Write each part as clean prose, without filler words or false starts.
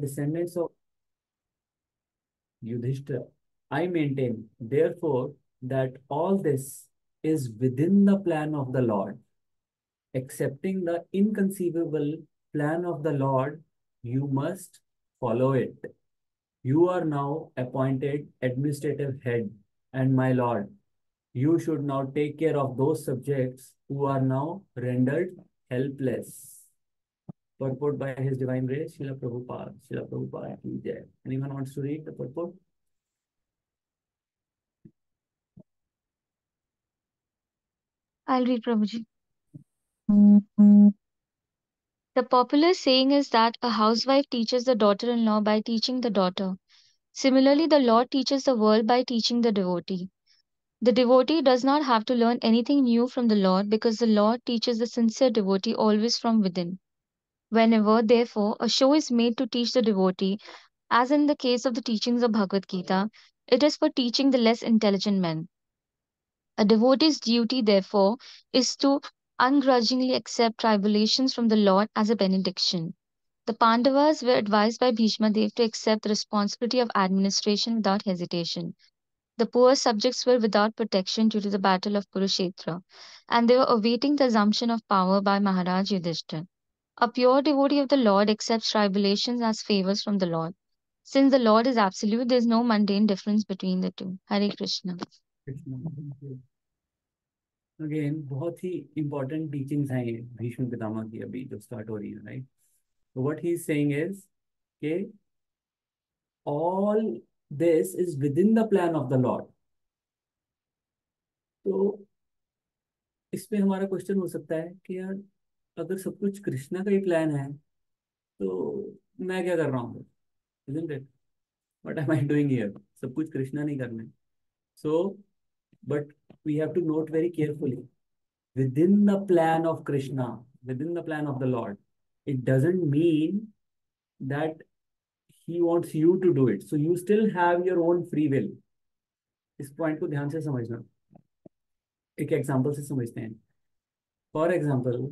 descendants of Yudhishthira. I maintain, therefore, that all this is within the plan of the Lord. Accepting the inconceivable plan of the Lord, you must follow it. You are now appointed administrative head, and my Lord, you should now take care of those subjects who are now rendered helpless. Purport by His Divine Grace, Srila Prabhupada. Srila Prabhupada ki jai. Anyone wants to read the purport? I'll read, Prabhuji. The popular saying is that a housewife teaches the daughter-in-law by teaching the daughter. Similarly, the Lord teaches the world by teaching the devotee. The devotee does not have to learn anything new from the Lord because the Lord teaches the sincere devotee always from within. Whenever, therefore, a show is made to teach the devotee, as in the case of the teachings of Bhagavad Gita, it is for teaching the less intelligent men. A devotee's duty, therefore, is to ungrudgingly accept tribulations from the Lord as a benediction. The Pandavas were advised by Bhishma Dev to accept the responsibility of administration without hesitation. The poor subjects were without protection due to the battle of Kurukshetra, and they were awaiting the assumption of power by Maharaj Yudhishthira. A pure devotee of the Lord accepts tribulations as favors from the Lord. Since the Lord is absolute, there is no mundane difference between the two. Hare Krishna. Again बहुत ही important teachings हैं ये भीष्म पितामह की अभी जो start हो रही है, right? तो what he is saying is के all this is within the plan of the lord. तो इसमें हमारा क्वेश्चन हो सकता है कि यार अगर सब कुछ कृष्णा का ही प्लान है तो मैं क्या कर रहा हूँ? Isn't it? What am I doing here? सब कुछ कृष्णा नहीं करना है. So but we have to note very carefully, within the plan of Krishna, within the plan of the Lord, it doesn't mean that he wants you to do it. So you still have your own free will. इस point को ध्यान से समझना. एक example से समझते हैं. For example,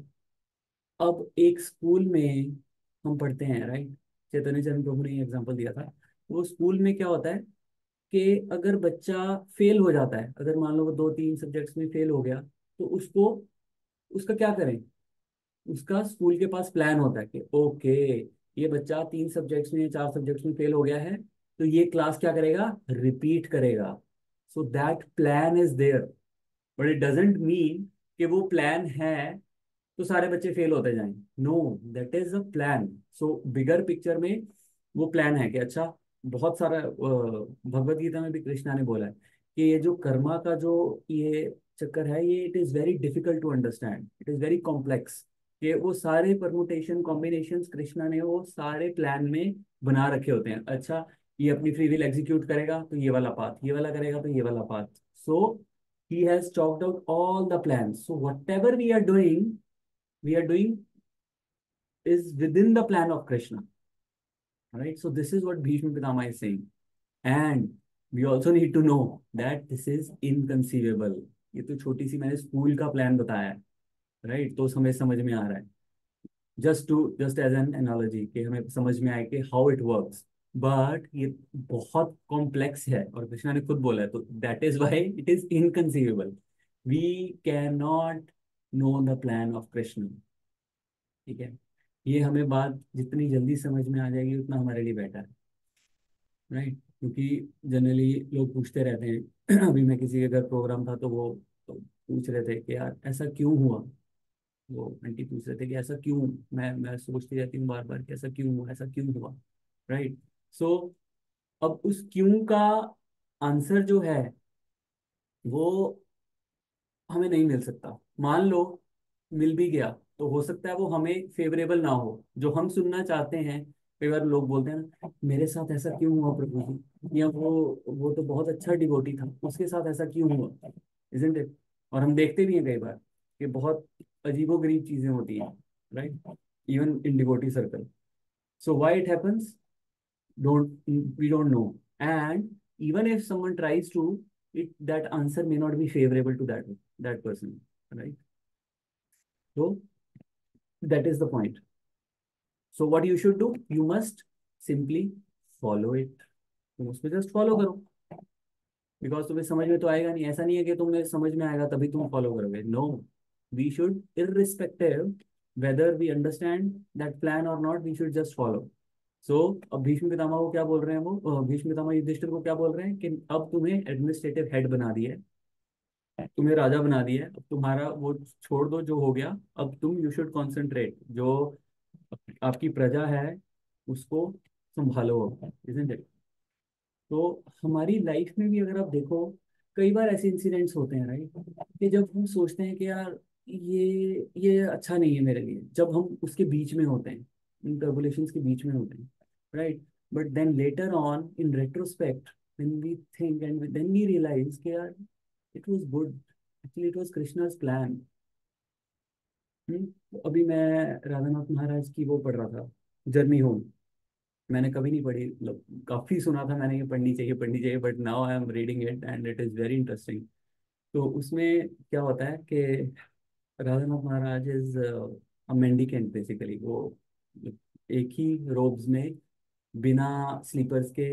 अब एक स्कूल में हम पढ़ते हैं, राइट? चैतन्य चरण प्रभु ने एग्जांपल दिया था. वो स्कूल में क्या होता है कि अगर बच्चा फेल हो जाता है, अगर मान लो वो 2-3 सब्जेक्ट्स में फेल हो गया, तो उसको उसका क्या करें? उसका स्कूल के पास प्लान होता है कि ओके, ये बच्चा 3 सब्जेक्ट्स में 4 सब्जेक्ट्स में फेल हो गया है, तो ये क्लास क्या करेगा? रिपीट करेगा. So that plan is there, but it doesn't mean कि वो प्लान है तो सारे बच्चे फेल होते जाएं. No, that is a plan. So bigger picture में वो प्लान है कि अच्छा, बहुत सारा भगवत गीता में भी कृष्णा ने बोला है कि ये जो कर्मा का जो ये चक्कर है, ये it is very difficult to understand, it is very complex. कि वो सारे परमुटेशन कॉम्बिनेशंस कृष्णा ने वो सारे प्लान में बना रखे होते हैं. अच्छा, ये अपनी फ्री विल एग्जीक्यूट करेगा तो ये वाला पाथ, ये वाला करेगा तो ये वाला path. So he has chalked out all the plans. So whatever we are doing is within the plan of Krishna. Right? So this is what Bhishma Pitama is saying. And we also need to know that this is inconceivable. ये तो छोटी सी मैंने school का plan बताया है, right? तो हमें समझ में आ रहा है. जस्ट एज एन एनालॉजी कि हमें समझ में आए कि हाउ इट वर्क्स. बट ये बहुत कॉम्प्लेक्स है और कृष्णा ने खुद बोला है, तो that is why it is inconceivable. We can not know the plan of Krishna. ठीक है? ये हमें बात जितनी जल्दी समझ में आ जाएगी उतना हमारे लिए बेटर है, राइट? क्योंकि जनरली लोग पूछते रहते हैं. अभी मैं किसी के घर प्रोग्राम था तो वो तो पूछ रहे थे कि यार ऐसा क्यों हुआ. वो आंटी पूछ रहे थे कि ऐसा क्यों, मैं सोचती रहती हूँ बार बार कि ऐसा क्यों हुआ, ऐसा क्यों हुआ, राइट? सो अब उस क्यों का आंसर जो है वो हमें नहीं मिल सकता. मान लो मिल भी गया तो हो सकता है वो हमें फेवरेबल ना हो जो हम सुनना चाहते हैं. कई बार लोग बोलते हैं ना, मेरे साथ ऐसा क्यों हुआ प्रभु जी, या वो तो बहुत अच्छा डिवोटी था, उसके साथ ऐसा क्यों हुआ? Isn't it? और हम देखते भी हैं कई बार कि बहुत अजीबोगरीब चीजें होती हैं, right? Even in devotee circle. So why it happens, don't we don't know. And even if someone tries to, it that answer may not be favorable to that person, right? So that is the point. So what you should do, you must simply follow it, तुम उसको just follow करो, because तुम्हें समझ में तो आएगा नहीं, ऐसा नहीं है कि तुम्हें समझ में आएगा तभी तुम फॉलो करोगे, no, we should irrespective whether we understand that plan और not, we should just follow. So अब भीष्म पितामह को क्या बोल रहे हैं वो, भीष्म पितामह युधिष्ठिर को क्या बोल रहे हैं कि अब तुम्हें एडमिनिस्ट्रेटिव हेड बना दिया है, तुम्हें राजा बना दिया है, अब तुम्हारा वो छोड़ दो जो हो गया, अब तुम यू शुड कॉन्सेंट्रेट, जो आपकी प्रजा है उसको संभालो, इजंट इट। तो हमारी लाइफ में भी अगर आप देखो, कई बार ऐसे इंसिडेंट्स होते हैं राइट, कि जब हम सोचते हैं कि यार ये अच्छा नहीं है मेरे लिए, जब हम उसके बीच में होते हैं, इन टर्बुलेशंस के बीच में होते हैं, right, but then later on in retrospect when we think and then we realize कि यार it was good, actually it was Krishna's plan. अभी मैं राधानाथ महाराज की वो पढ़ रहा था, जर्नी होम। मैंने कभी नहीं पढ़ी, मतलब काफी सुना था मैंने, ये पढ़नी चाहिए, but now I am reading it and it is very interesting. तो उसमें क्या होता है कि राधानाथ महाराज इज अ मेंडिकेंट बेसिकली, वो एक ही रोब्स में बिना स्लीपर्स के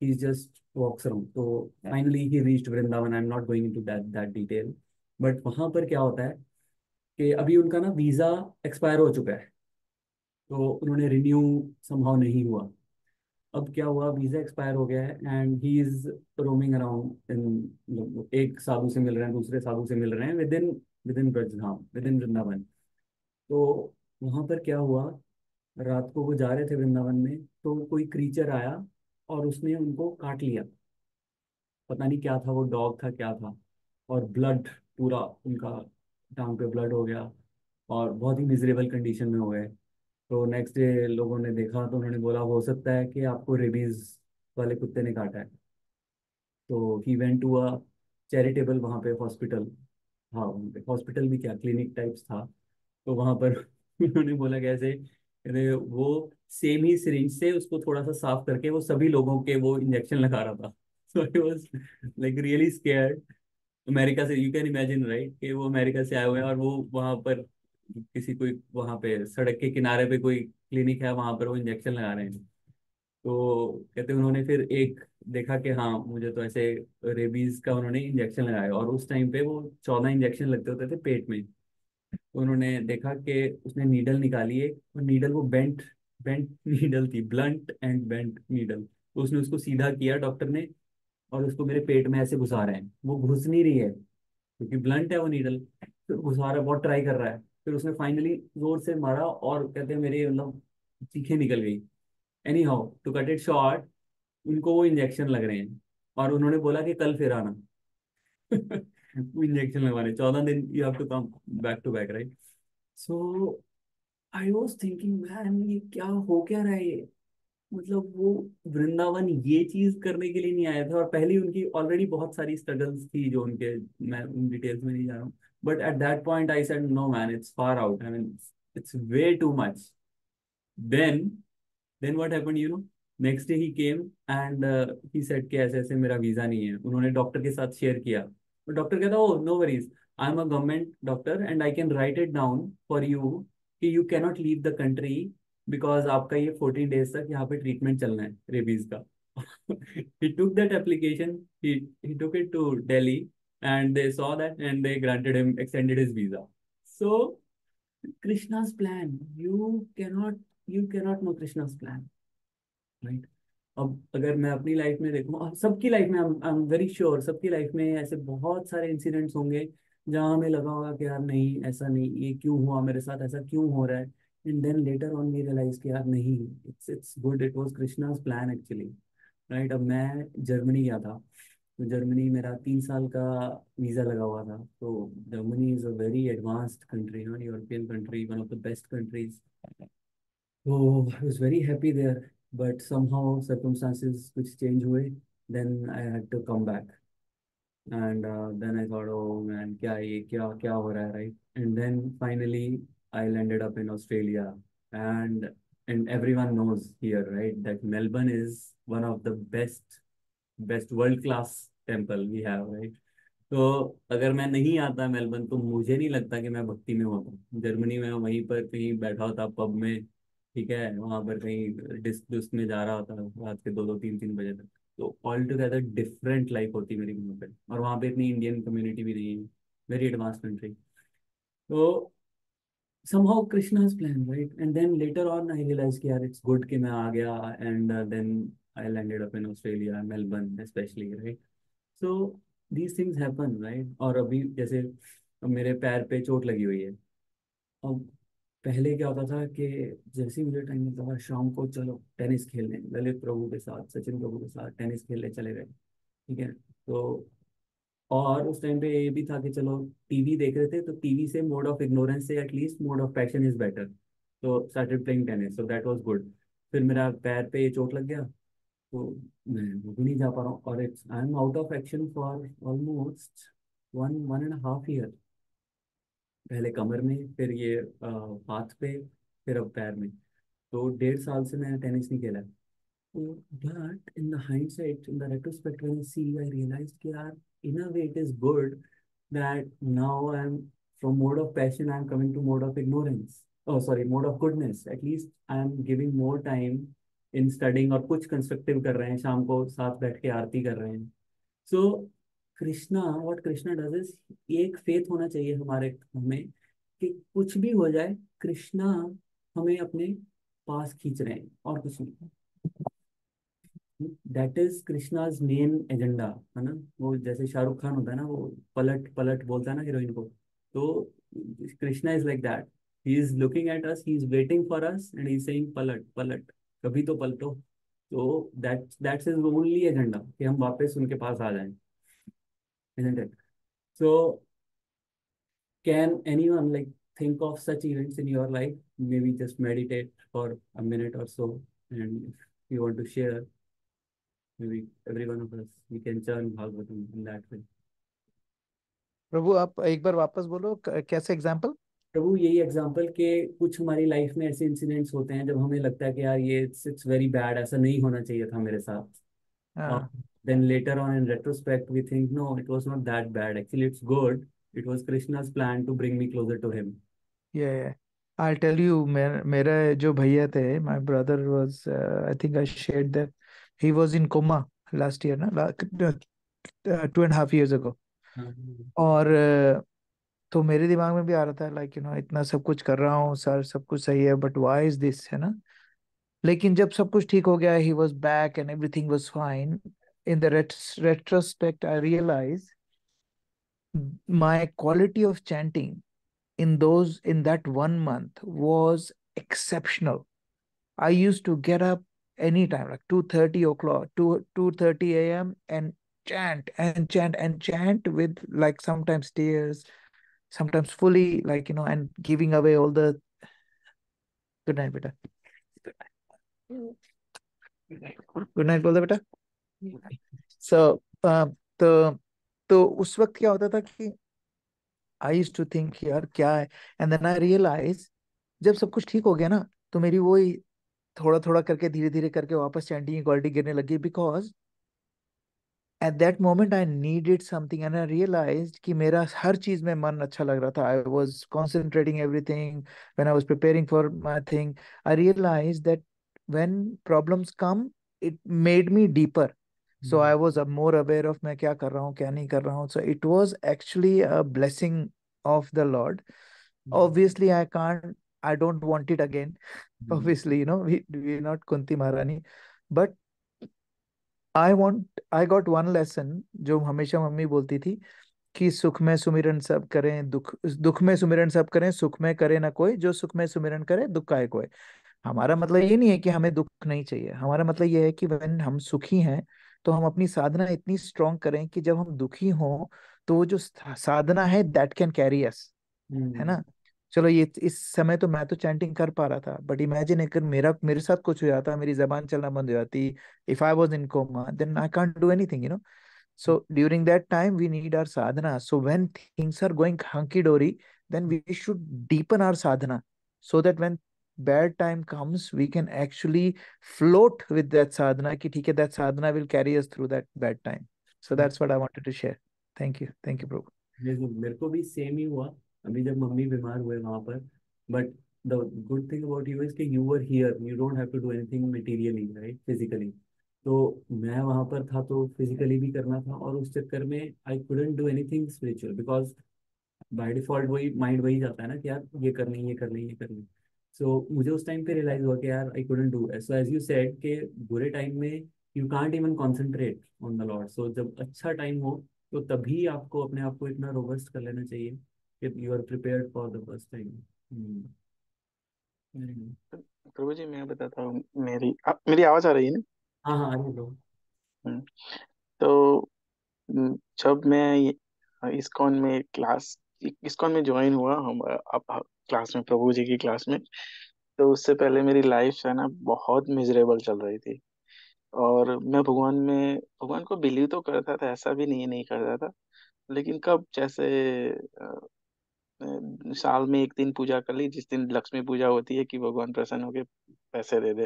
ही जस्ट वॉक्स अराउंड। तो finally he reached Vrindavan, I am not going into that that detail, but वहां पर क्या होता है कि अभी उनका ना वीजा एक्सपायर हो चुका है, तो उन्होंने रिन्यू संभव नहीं हुआ। अब क्या हुआ, वीजा एक्सपायर हो गया है and he is roaming around in, एक साधु से मिल रहे हैं, दूसरे साधु से मिल रहे हैं, with in Brajdham, with in Vrindavan. तो वहां पर क्या हुआ, रात को वो जा रहे थे वृंदावन में, तो कोई क्रीचर आया और उसने उनको काट लिया, पता नहीं क्या था, वो डॉग था क्या था, और ब्लड पूरा उनका टांग पे ब्लड हो गया, और बहुत ही मिजरेबल कंडीशन में हो गए। तो नेक्स्ट डे लोगों ने देखा तो उन्होंने बोला हो सकता है कि आपको रेबीज वाले कुत्ते ने काटा है। तो he went to a charitable वहाँ पे हॉस्पिटल, हाँ हॉस्पिटल भी क्या, क्लिनिक टाइप्स था। तो वहाँ पर उन्होंने बोला कैसे, कहते वो सेम ही सिरिंज से उसको थोड़ा सा साफ करके वो सभी लोगों के वो इंजेक्शन लगा रहा था। So I was like really scared. America से, यू कैन इमेजिन राइट, कि वो अमेरिका से आए हुए हैं और वो वहां पर किसी कोई वहां पे सड़क के किनारे पे कोई क्लिनिक है, वहां पर वो इंजेक्शन लगा रहे हैं। तो कहते हैं उन्होंने फिर एक देखा कि हाँ मुझे तो ऐसे रेबीज का उन्होंने इंजेक्शन लगाया, और उस टाइम पे वो 14 इंजेक्शन लगते होते थे पेट में। तो उन्होंने देखा कि उसने नीडल निकाली है, और नीडल वो बेंट बेंट नीडल थी, ब्लंट एंड बेंट नीडल। तो उसने उसको सीधा किया डॉक्टर ने, और उसको मेरे पेट में ऐसे घुसा रहे हैं, वो घुस नहीं रही है क्योंकि ब्लंट है वो नीडल, फिर घुसा रहा है, बहुत ट्राई कर रहा है। फिर उसने फाइनली जोर से मारा और कहते हैं मेरे मतलब चीखें निकल गई। Anyhow to cut it short, उनको वो इंजेक्शन लग रहे हैं, और उन्होंने बोला कि कल फिर आना। वो इंजेक्शन लगवाने 14 दिन, you have to come back to back, right. So I was thinking man ये क्या हो क्या रहा है ये, मतलब वो वृंदावन ये चीज करने के लिए नहीं आए थे, और पहले उनकी ऑलरेडी बहुत सारी स्ट्रगल्स थी जो उनके, मैं उन डिटेल्स में नहीं जा रहा हूँ, but at that point I said no man, it's far out, I mean it's way too much. Then then what happened you know, next day he came and he said कि ऐसे ऐसे मेरा visa नहीं है, उन्होंने doctor के साथ share किया। तो डॉक्टर कहता oh no worries, I am a government doctor and I can write it down for you कि you cannot leave the country, because आपका ये 14 डेज तक यहाँ पे ट्रीटमेंट चलना है रेबीज का। he took that application, he took it to Delhi, and they saw that and they granted him, extended his visa. So Krishna's plan, you cannot know Krishna's plan, right? अब अगर मैं अपनी life में देखूं, अब सबकी life में, I am very sure सबकी लाइफ में ऐसे बहुत सारे इंसिडेंट्स होंगे जहां हमें लगा होगा कि यार नहीं ऐसा नहीं, ये क्यों हुआ मेरे साथ, ऐसा क्यों हो रहा है, and then later on we realize कि यार नहीं, it's good, it was Krishna's plan actually, right. अब मैं जर्मनी गया था, तो जर्मनी मेरा 3 साल का वीज़ा लगा हुआ था। तो Germany is a very advanced country, European country, one of the best countries. तो I was very happy there, but somehow circumstances कुछ चेंज हुए, then I had to come back, and then I thought oh man क्या ये क्या क्या हो रहा है, right. And then finally I landed up in Australia, and everyone knows here, right, that Melbourne is one of the best world class temple we have, right? तो अगर मैं नहीं आता मेलबर्न तो मुझे नहीं लगता कि मैं भक्ति में होता, जर्मनी में वहीं पर कहीं बैठा होता पब में, ठीक है, वहां पर कहीं डिस्क डिस्क में जा रहा होता रात के 2 2 3 3 बजे तक। तो ऑल टुगेदर डिफरेंट लाइफ होती मेरी वहाँ पे, और वहाँ पे इतनी इंडियन कम्युनिटी भी नहीं है, वेरी एडवांस कंट्री। तो somehow Krishna's plan, right? And then later on I realized कि यार it's good कि मैं आ गया, and then I landed up in Australia, Melbourne especially, right? So these things happen, right? और अभी जैसे अब मेरे पैर पे चोट लगी हुई है। अब पहले क्या होता था कि जैसे ही मुझे टाइम मिलता था शाम को, चलो टेनिस खेलने, ललित प्रभु के साथ, सचिन प्रभु के साथ टेनिस खेलने चले गए, ठीक है। तो और उस टाइम पे ये भी था कि चलो टीवी देख रहे थे, तो टीवी से मोड ऑफ इग्नोरेंस से at least mode of passion is better, तो started playing tennis, so that was good. फिर मेरा पैर पे ये चोट लग गया, तो मैं वो भी नहीं जा पा रहा हूँ, और it's I am out of action for almost 1 1.5 year. पहले कमर में, फिर ये हाथ पे, फिर अब पैर में। तो 1.5 साल से मैंने टेनिस नहीं खेला है। So, but in the hindsight, in the retrospect, when I see, I realized that in a way it is good that now I'm from mode of passion, I'm coming to mode of ignorance. Oh, sorry, mode of goodness. At least I'm giving more time in studying, और कुछ constructive कर रहे हैं, शाम को साथ बैठ के आरती कर रहे हैं। So Krishna, what Krishna does is, एक फेथ होना चाहिए हमारे हमें कि कुछ भी हो जाए, कृष्णा हमें अपने पास खींच रहे हैं और कुछ नहीं। That is Krishna's main agenda, है ना। वो जैसे शाहरुख खान होता है ना, वो पलट पलट बोलता है ना हीरोइन को। तो Krishna is like that, he is looking at us, he is waiting for us, and he is saying पलट पलट, कभी तो पलटो। तो दैट्स इज ओनली एजेंडा कि हम वापस उनके पास आ जाएं, isn't it? So can anyone like think of such events in your life? Maybe just meditate for a minute or so, and if you want to share, maybe every one of us, we can churn Bhagavatam in that way. प्रभु आप एक बार वापस बोलो, कैसे example? प्रभु यही example के कुछ हमारी life में ऐसे इंसिडेंट्स होते हैं जब हमें लगता है कि यार ये इट्स वेरी बैड, ऐसा नहीं होना चाहिए था मेरे साथ, और हाँ, then later on in retrospect we think no, it was not that bad, actually it's good, it was Krishna's plan to bring me closer to him. ये आई टेल यू, मेरा जो भैया थे, my brother was, I think I shared that he was in coma last year ना, 2.5 years ago. हाँ, और तो मेरे दिमाग में भी आ रहा था, लाइक इतना सब कुछ कर रहा हूँ सर, सब कुछ सही है, बट व्हाई इज दिस, है ना। लेकिन जब सब कुछ ठीक हो गया, he was back and everything was fine, in the retrospect I realized my quality of chanting in that 1 month was exceptional. I used to get up anytime, like 2:30 o'clock, 2:30 a.m., and chant and chant and chant with, like, sometimes tears, sometimes fully, like, and giving away all the good night, beta. Good night, बोल दे बेटा. So, तो उस वक्त क्या होता था कि आई use to think यार क्या है, एंड देन आई रियलाइज जब सब कुछ ठीक हो गया ना, तो मेरी वही थोड़ा थोड़ा करके, धीरे धीरे करके वापस चैंटिंग की क्वालिटी गिरने लगी, because at that moment I needed something, and I realize कि मेरा हर चीज में मन अच्छा लग रहा था. I was concentrating everything when I was preparing for my thing. I realize that when problems come, it made me deeper. So I was अब मोर अवेयर ऑफ मैं क्या कर रहा हूँ, क्या नहीं कर रहा हूँ. So it was actually a blessing of the Lord. Obviously, I don't want it again. Obviously, we're not Kunti Maharani. But I got one lesson जो हमेशा मम्मी बोलती थी कि सुख में सुमिरन सब करें, दुख में सुमिरन सब करें, सुख में करे ना कोई, जो सुख में सुमिरन करे दुख काहे कोई. हमारा मतलब ये नहीं है कि हमें दुख नहीं चाहिए, हमारा मतलब ये है कि when हम सुखी हैं तो हम अपनी साधना इतनी स्ट्रांग करें कि जब हम दुखी हों तो वो जो साधना है दैट कैन कैरी अस, है ना. चलो, ये इस समय तो मैं तो चैंटिंग कर पा रहा था, बट इमेजिन अगर मेरे साथ कुछ हो जाता, मेरी जबान चलना बंद हो जाती, if I was in coma, then I can't do anything. So during that time, we need our sadhana. So when things are going hunky dory, then we should deepen our sadhana so that when bad time comes, we can actually float with that sadhana. कि ठीक है, that sadhana will carry us through that bad time. So that's what I wanted to share. Thank you, Prabhu. मेरे को भी same ही हुआ, अभी जब mummy बीमार हुए वहां पर। But the good thing about you is कि you were here, you don't have to do anything materially, right, physically. तो मैं वहां पर था तो फिजिकली भी करना था, और उस चक्कर में आई couldn't do anything spiritual because by default वही माइंड वही जाता है ना कि यार ये करनी ये करनी ये करनी। सो मुझे उस टाइम पे रियलाइज हुआ कि यार I couldn't do, so as you said कि बुरे टाइम में you can't even concentrate on the lord. So जब अच्छा टाइम हो तो तभी आपको अपने आप को इतना रोबस्ट कर लेना चाहिए कि you are prepared for the first time. Prabhu ji मैं बताता हूँ, मेरी आवाज आ रही है ना? हाँ हाँ, अरे लो। हम्म, तो जब मैं इस्कॉन में ज्वाइन हुआ, हम अब क्लास में, प्रभु जी की क्लास में, तो उससे पहले मेरी लाइफ है ना बहुत मिजरेबल चल रही थी। और मैं भगवान को बिलीव तो करता था, ऐसा भी नहीं करता था। लेकिन कब जैसे साल में एक दिन पूजा कर ली, जिस दिन लक्ष्मी पूजा होती है कि भगवान प्रसन्न होके पैसे दे दे,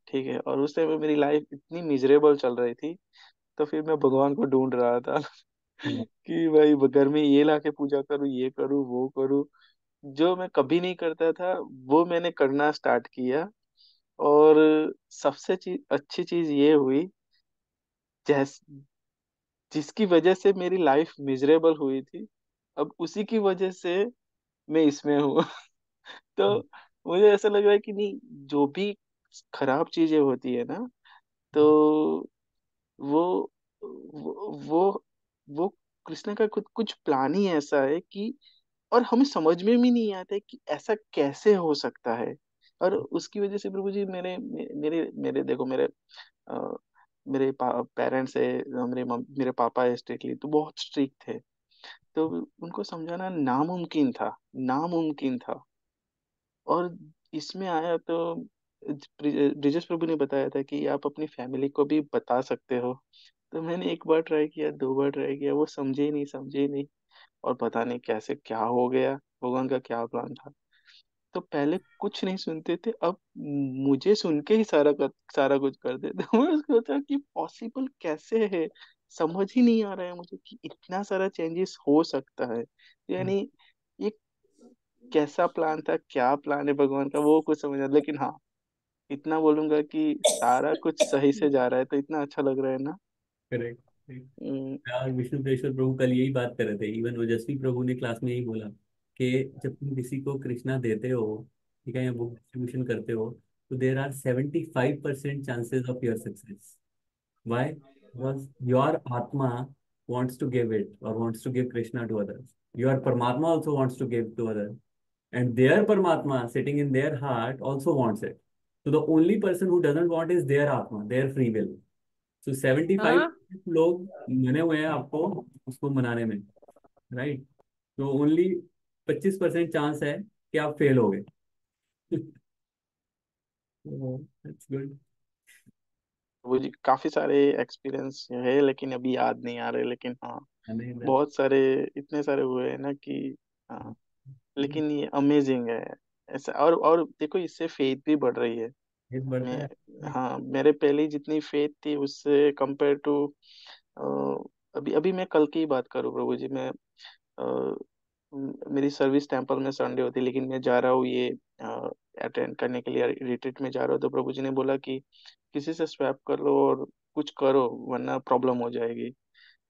ठीक है। और उस टाइम में मेरी लाइफ इतनी मिजरेबल चल रही थी, तो फिर मैं भगवान को ढूंढ रहा था कि भाई घर में ये ला के पूजा करूँ, ये करूँ, वो करूँ, जो मैं कभी नहीं करता था वो मैंने करना स्टार्ट किया। और सबसे अच्छी चीज ये हुई, जैस जिसकी वजह से मेरी लाइफ मिजरेबल हुई थी, अब उसी की वजह से मैं इसमें हूँ। तो मुझे ऐसा लग रहा है कि नहीं, जो भी खराब चीजें होती है ना, तो वो वो वो कृष्ण का खुद कुछ प्लान ही ऐसा है कि, और हमें समझ में भी नहीं आता है कि ऐसा कैसे हो सकता है। और उसकी वजह से प्रभु जी, मेरे मेरे देखो, अ, मेरे पेरेंट्स है, मेरे पापा है स्ट्रिक्टली, तो बहुत स्ट्रिक्ट थे। तो उनको समझाना नामुमकिन था। और इसमें आया तो ब्रिजेश प्रभु ने बताया था कि आप अपनी फैमिली को भी बता सकते हो। तो मैंने एक बार ट्राई किया, दो बार ट्राई किया, वो समझे ही नहीं। और पता नहीं कैसे क्या हो गया, भगवान का क्या प्लान था। तो पहले कुछ नहीं सुनते थे, अब मुझे सुन के ही सारा कुछ कर देते। मैं उसको सोचा कि पॉसिबल कैसे है, समझ ही नहीं आ रहा है मुझे कि इतना सारा चेंजेस हो सकता है। यानी ये कैसा प्लान था, क्या प्लान है भगवान का, वो कुछ समझ नहीं, लेकिन हाँ, इतना बोलूंगा कि सारा कुछ सही से जा रहा है, तो इतना अच्छा लग रहा है ना। करेक्ट। हम्म, यार विष्णुप्रेश्वर प्रभु कल यही बात कर रहे थे, इवन ओजस्वी प्रभु ने क्लास में यही बोला कि जब तुम किसी को कृष्णा देते हो, ठीक है, या बुक डिस्ट्रीब्यूशन करते हो, तो there are 75% chances of your success. Why? Because your atma wants to give it or wants to give krishna to others. Your paramatma also wants to give to others, and their paramatma sitting in their heart also wants it. So the only person who doesn't want is their atma, their free will. So 75 हाँ। लोग मने हुए हैं आपको उसको मनाने में, right? तो ओनली 25% चांस है कि आप फेल हो गए। That's good. वो जी काफी सारे एक्सपीरियंस है, लेकिन अभी याद नहीं आ रहे, लेकिन हाँ, नहीं, बहुत सारे, इतने सारे हुए हैं ना कि, हाँ। लेकिन ये अमेजिंग है ऐसा। और देखो, इससे फेथ भी बढ़ रही है। एक बढ़ता मैं, है। हाँ, मेरे पहले जितनी फेथ थी उससे कंपेयर टू, अभी अभी मैं कल की ही बात करूँ प्रभु जी, मैं मेरी सर्विस टेम्पल में संडे होती है, लेकिन मैं जा रहा हूँ ये अटेंड करने के लिए, रिट्रीट में जा रहा हूँ। तो प्रभु जी ने बोला कि किसी से स्वैप कर लो और कुछ करो, वरना प्रॉब्लम हो जाएगी।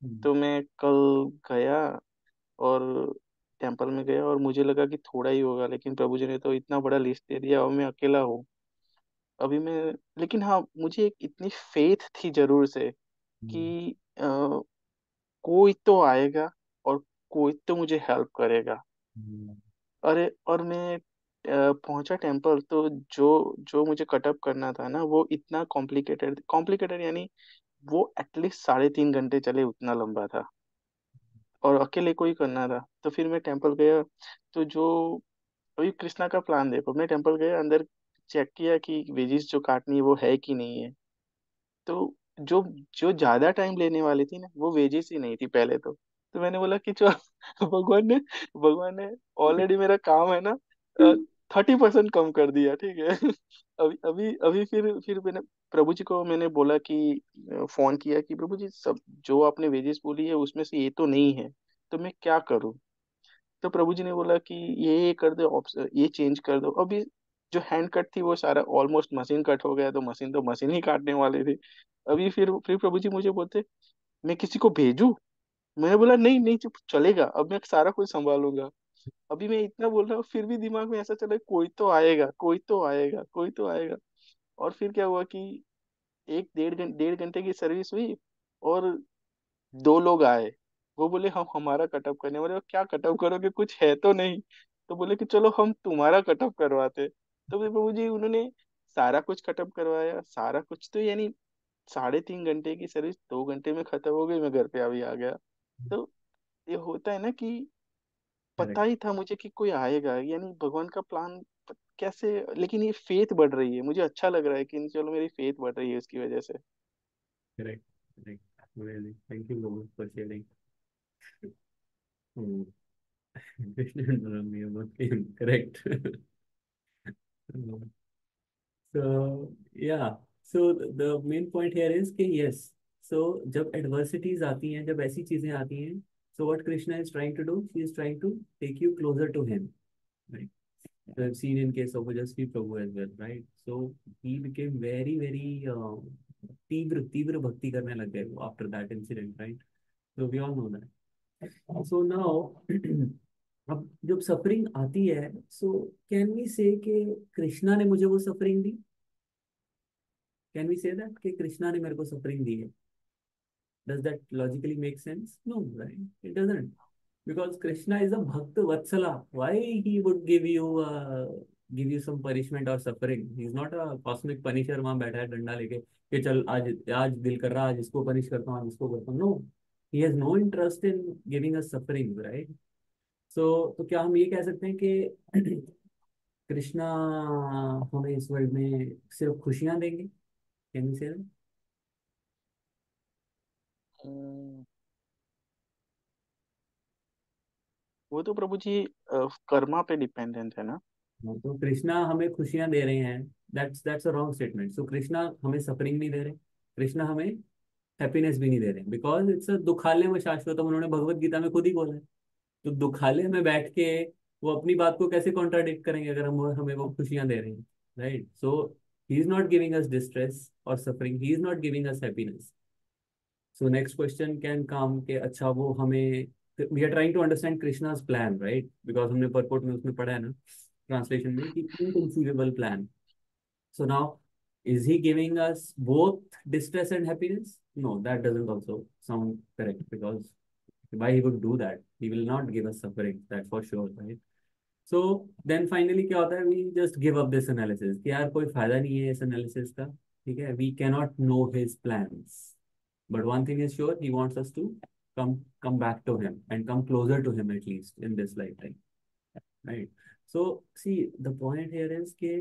हम्म, तो मैं कल गया, और टेम्पल में गया, और मुझे लगा कि थोड़ा ही होगा, लेकिन प्रभु जी ने तो इतना बड़ा लिस्ट दे दिया, और मैं अकेला हूँ अभी मैं। लेकिन हाँ, मुझे एक इतनी फेथ थी जरूर से हम्म, कि कोई तो आएगा, और कोई तो मुझे हेल्प करेगा। हम्म, अरे, और मैं पहुंचा टेम्पल, तो जो जो मुझे कटअप करना था ना, वो इतना कॉम्प्लिकेटेड कॉम्प्लिकेटेड, यानी वो एटलीस्ट 3.5 घंटे चले, उतना लंबा था, और अकेले को ही करना था। तो फिर मैं टेम्पल गया, तो जो, अभी कृष्णा का प्लान देखो, मैं टेम्पल गया, अंदर चेक किया कि वेजिस जो काटनी है वो है कि नहीं है। तो जो जो ज्यादा टाइम लेने वाली थी ना, वो वेजिस ही नहीं थी पहले तो मैंने बोला कि चल, भगवान ने ऑलरेडी मेरा काम है ना 30% कम कर दिया, ठीक है। अभी अभी अभी फिर मैंने प्रभु जी को मैंने बोला कि फोन किया कि प्रभु जी, सब जो आपने वेजिस बोली है उसमें से ये तो नहीं है, तो मैं क्या करूं। तो प्रभु जी ने बोला कि ये कर दो, ये चेंज कर दो। अभी जो हैंड कट थी वो सारा ऑलमोस्ट मशीन कट हो गया, तो मशीन ही काटने वाली थी। अभी फिर प्रभु जी मुझे बोलते, मैं किसी को भेजूं? मैंने बोला नहीं नहीं, चुप चलेगा, अब मैं सारा कुछ संभालूंगा। अभी मैं इतना बोल रहा हूँ, फिर भी दिमाग में ऐसा चला कोई तो आएगा, कोई तो आएगा, कोई तो आएगा। और फिर क्या हुआ कि एक 1.5 घंटे की सर्विस हुई, और 2 लोग आए। वो बोले हम हमारा कटअप करने वाले। क्या कटअप करोगे, कुछ है तो नहीं? तो बोले कि चलो हम तुम्हारा कटअप करवाते। तो फिर प्रभु जी उन्होंने सारा कुछ कटअप करवाया, सारा कुछ। तो यानी 3.5 घंटे की सर्विस 2 घंटे में खत्म हो गई, मैं घर पे अभी आ गया। तो ये होता है ना कि पता करेक्ट। ही था मुझे कि कोई आएगा, यानी भगवान का प्लान कैसे। लेकिन ये फेथ बढ़ रही है, मुझे अच्छा लग रहा है कि चलो मेरी फेथ बढ़ रही है उसकी वजह से। Correct. Correct, really thank you Govind for sharing. Correct. So yeah, so the main point here is कि yes, so जब adversities आती हैं, जब ऐसी चीजें आती हैं, so what Krishna is trying to do, he is trying to take you closer to him, right? So I've seen in case of Ojasvi Prabhu as well, right? So he became very तीव्र भक्ति करने लग गए वो after that incident, right? So we all know that. So now अब जब suffering आती है, so can we say कि कृष्णा ने मुझे वो suffering the? Can we say that कि कृष्णा ने मेरे को सफरिंग दी है? Does that logically make sense? No, right? It doesn't. Because Krishna is a Bhakta Vatsala. Why he would give you some punishment or suffering? He's not a cosmic punisher वहां बैठा है डंडा लेके कि चल आज आज दिल कर रहा, आज इसको पनिश करता हूँ, आज इसको करता हूँ. No, he has no interest in giving us suffering, right? So तो क्या हम ये कह सकते हैं कि कृष्णा हमें इस वर्ल्ड में सिर्फ खुशियां देंगे? Can we say that? हम्म, वो तो प्रभु जी कर्मा पे डिपेंडेंट है ना। हाँ, तो कृष्णा हमें खुशियां दे रहे हैं, दैट्स अ रॉन्ग स्टेटमेंट. सो कृष्णा हमें सफरिंग नहीं दे रहे, कृष्णा हमें हैप्पीनेस भी नहीं दे रहे, बिकॉज इट्स अ दुखालय में शाश्वतम, उन्होंने भगवत गीता में खुद ही बोला है. तो दुखालय में बैठ के वो अपनी बात को कैसे कॉन्ट्राडिक्ट करेंगे अगर हम हमें वो खुशियां दे रहे हैं, right? So he is not giving us distress और suffering, he is not giving us happiness. So next question can come कि अच्छा वो हमें, we are trying to understand Krishna's plan, right? Because हमने परपोर्ट में उसमें पढ़ा है ना, ट्रांसलेशन में, कि inconceivable plan. So now, is he giving us both distress and happiness? No, that doesn't also sound correct, because why he would do that? He will not give us suffering, that's for sure, right? So then finally क्या होता है? We just give up this analysis कि यार कोई फायदा नहीं है इस analysis का, ठीक है? We cannot know his plans, but one thing is sure, he wants us to come back to him and come closer to him at least in this lifetime, right? So see, the point here is कि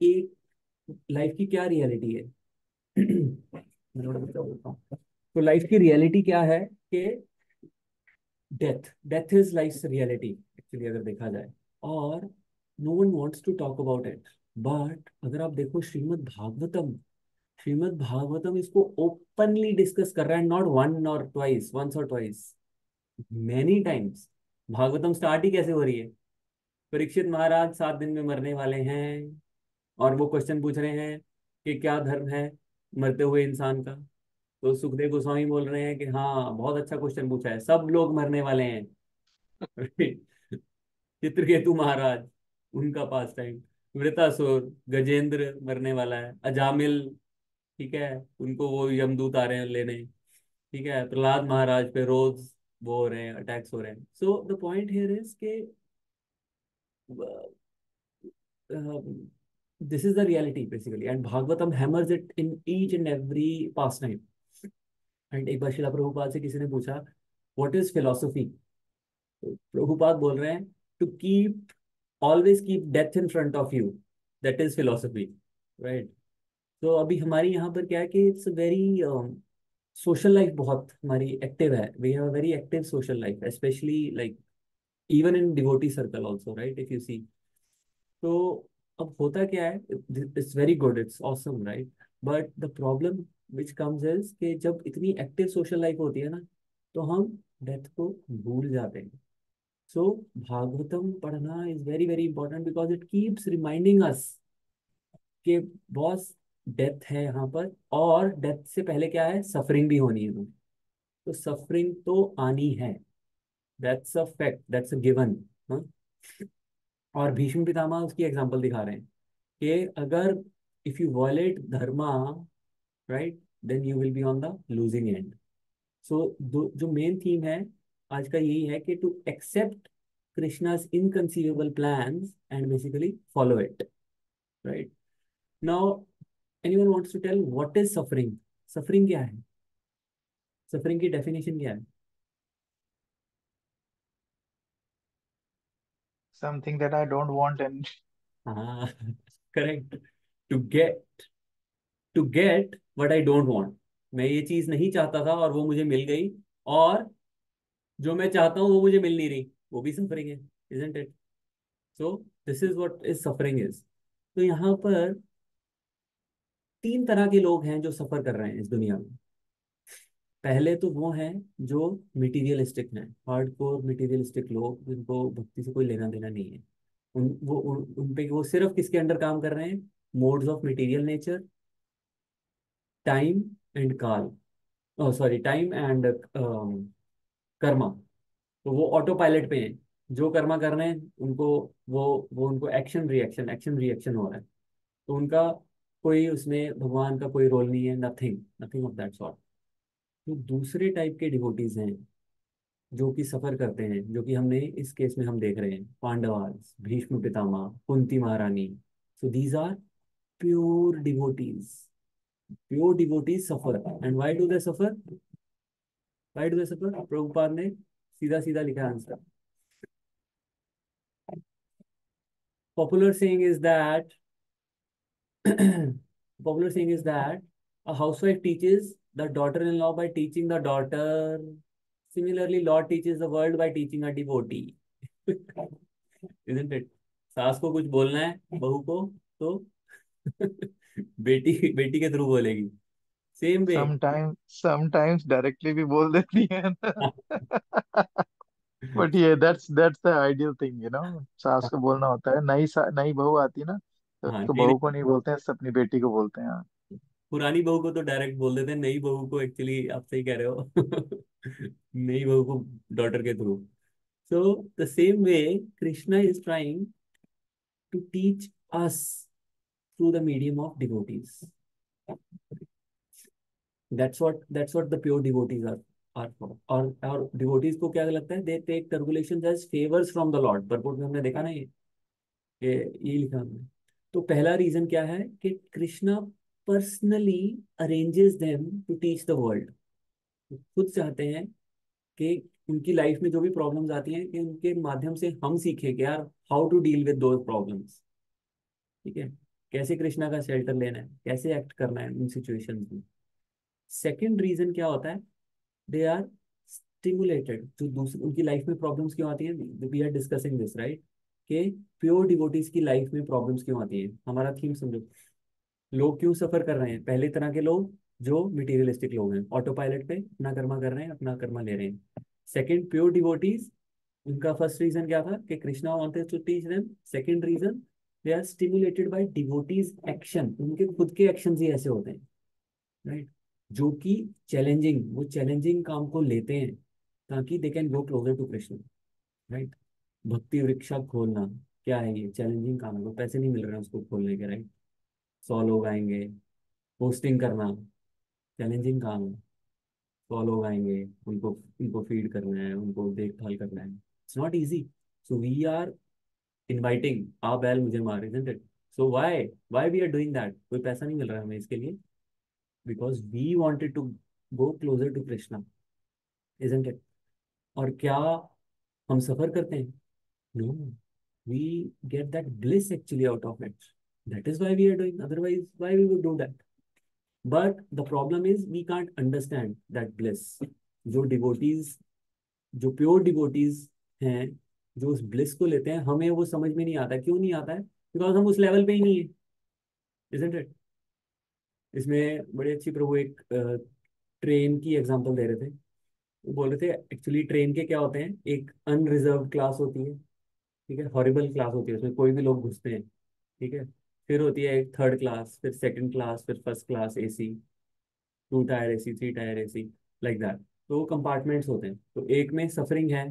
एक life की क्या reality है? मैं थोड़ा सा बोलता हूँ. तो लाइफ की रियलिटी क्या है कि death death is life reality actually, अगर देखा जाए. और no one wants to talk about it. But अगर आप देखो श्रीमद् भागवतम इसको ओपनली डिस्कस कर रहा है, नॉट वन और ट्वाइस, वंस और twice, many times. Bhagavatam start ही कैसे हो रही है? परीक्षित महाराज 7 दिन में मरने वाले हैं, और वो क्वेश्चन पूछ रहे हैं कि क्या धर्म है मरते हुए इंसान का. तो सुखदेव गोस्वामी बोल रहे हैं कि हाँ बहुत अच्छा क्वेश्चन पूछा है, सब लोग मरने वाले हैं. चित्रकेतु महाराज, उनका पास टाइम, वृतासुर, गजेंद्र मरने वाला है, अजामिल, ठीक है, उनको वो यमदूत आ रहे हैं लेने, ठीक है, प्रहलाद महाराज पे रोज वो हो रहे हैं, अटैक्स हो रहे हैं. So the point here is के this is the reality basically, and Bhagavatam hammers it in each and every pastime. And एक बार शिला प्रभुपाद से किसी ने पूछा व्हाट इज फिलोसफी, तो प्रभुपाद बोल रहे हैं to keep, always keep death in front of you, that is philosophy, right? तो अभी हमारी यहाँ पर क्या है कि इट्स वेरी सोशल लाइफ बहुत हमारी एक्टिव है, we have a very active social life, specially like even in devotee circle also, right? If you see, तो अब होता क्या है, it's very good, it's awesome, right? But the problem which comes is कि जब इतनी active social life होती है ना, तो हम डेथ को भूल जाते हैं. सो भागवतम पढ़ना is very very important because it keeps reminding अस कि बॉस डेथ है यहाँ पर, और डेथ से पहले क्या है, सफरिंग भी होनी है। तो सफरिंग तो आनी है, that's a fact, that's a given. और भीष्म पितामह उसकी एग्जांपल दिखा रहे हैं कि अगर if you violate dharma, right, then you will be on the losing end. So जो मेन थीम है आज का यही है कि to accept Krishna's inconceivable plans and basically follow it, right. Now anyone wants to tell what is suffering? Suffering क्या है? Suffering की डेफिनेशन क्या है? Something that I don't want and हाँ correct. To get to get what I don't want. मैं ये चीज नहीं चाहता था और वो मुझे मिल गई, और जो मैं चाहता हूँ वो मुझे मिल नहीं रही, वो भी सफरिंग है, isn't it? So this is what is suffering is. तो यहाँ पर तीन तरह के लोग हैं जो सफर कर रहे हैं इस दुनिया में। पहले तो वो हैं जो मटेरियलिस्टिक हैं, हार्डकोर मटेरियलिस्टिक लोग, जिनको भक्ति से कोई लेना देना नहीं है। उन पे वो सिर्फ किसके अंडर काम कर रहे हैं? Modes of material nature, time and काल, सॉरी, टाइम एंड कर्मा। तो वो ऑटो पायलट पे हैं, जो कर्मा कर रहे हैं उनको, वो उनको एक्शन रिएक्शन हो रहा है। तो उनका कोई उसमें भगवान का कोई रोल नहीं है, nothing nothing of that sort. तो दूसरे टाइप के डिवोटीज हैं जो कि सफर करते हैं, जो कि हमने इस केस में हम देख रहे हैं, Pandavas, Bhishma Pitamah, Kunti Maharani. So these are pure devotees. Pure devotees suffer, and why do they suffer? Why do they suffer? Prabhupada ने सीधा सीधा लिखा answer. Popular saying is that popular saying is that a housewife teaches the daughter-in-law by teaching the daughter. Similarly, Lord teaches the world by teaching a devotee. Isn't it? सास को कुछ बोलना है बहू को, तो बेटी बेटी के थ्रू बोलेगी। Same way. समटाइम्स डायरेक्टली भी बोल देती है बट ये दैट्स द आइडियल थिंग, सास को बोलना होता है। नई बहू आती है ना, तो हाँ उसको नहीं बहू को नहीं, नहीं बोलते हैं, अपनी बेटी को बोलते हैं। पुरानी बहू को तो डायरेक्ट बोल देते हैं, नई बहू को एक्चुअली आप सही कह रहे हो नई बहू को डॉटर के through. So the same way, Krishna is trying to teach us through the medium of devotees. That's what the pure devotees are for. और devotees को क्या लगता है? They take tribulations as favors from the Lord. Purport में हमने देखा ना ये लिखा हमने। तो पहला रीजन क्या है कि Krishna personally arranges them to teach the world. खुद चाहते हैं कि उनकी लाइफ में जो भी प्रॉब्लम्स आती हैं, कि उनके माध्यम से हम सीखें कि यार how to deal with those problems. ठीक है, कैसे कृष्णा का शेल्टर लेना है, कैसे एक्ट करना है उन सिचुएशंस में। सेकंड रीजन क्या होता है? They are stimulated. जो दूसरी उनकी लाइफ में प्रॉब्लम्स क्यों आती हैं, we are discussing this, right, कि प्योर डिवोटीज की लाइफ में प्रॉब्लम्स क्यों आती हैं। हमारा थीम समझो, लोग क्यों सफर कर रहे हैं? पहले तरह के लोग जो मटेरियलिस्टिक लोग हैं, ऑटो पायलट पे अपना कर्मा कर रहे हैं, अपना कर्मा ले रहे हैं। सेकंड, प्योर डिवोटीज, उनका फर्स्ट रीजन क्या था कि Krishna wanted to teach them. Second reason, they are stimulated by devotees action. उनके खुद के एक्शन ही ऐसे होते हैं, राइट, जो कि चैलेंजिंग, वो चैलेंजिंग काम को लेते हैं ताकि they can go closer to Krishna, right. Bhakti Vriksha खोलना क्या है? ये चैलेंजिंग काम है, वो पैसे नहीं मिल रहे हैं उसको खोलने के, राइट। 100 लोग आएंगे, पोस्टिंग करना चैलेंजिंग काम है। 100 लोग आएंगे, उनको उनको फीड करना है, उनको देखभाल करना है, it's not easy. So we are inviting आ बैल मुझे मार, isn't it? So why we are doing that? कोई पैसा नहीं मिल रहा है हमें इसके लिए, because we wanted to go closer to Krishna, isn't it? और क्या हम सफर करते हैं? No, we get that bliss actually out of it. That is why we are doing, otherwise why we would do that? But the problem is we can't understand that bliss. जो devotees, जो pure devotees हैं, जो उस bliss को लेते हैं, हमें वो समझ में नहीं आता। क्यों नहीं आता है? बिकॉज हम उस लेवल पे ही नहीं है, इजंट इट? इसमें बड़ी अच्छी प्रभु एक ट्रेन की एग्जांपल दे रहे थे वो बोल रहे थे एक्चुअली ट्रेन के क्या होते हैं, एक अनरिजर्व क्लास होती है, ठीक है, हॉरिबल क्लास होती है, उसमें कोई भी लोग घुसते हैं, ठीक है। फिर होती है एक थर्ड क्लास, फिर सेकंड क्लास, फिर first class AC, two tier AC, three tier AC, like that. तो कंपार्टमेंट्स होते हैं, तो एक में सफरिंग है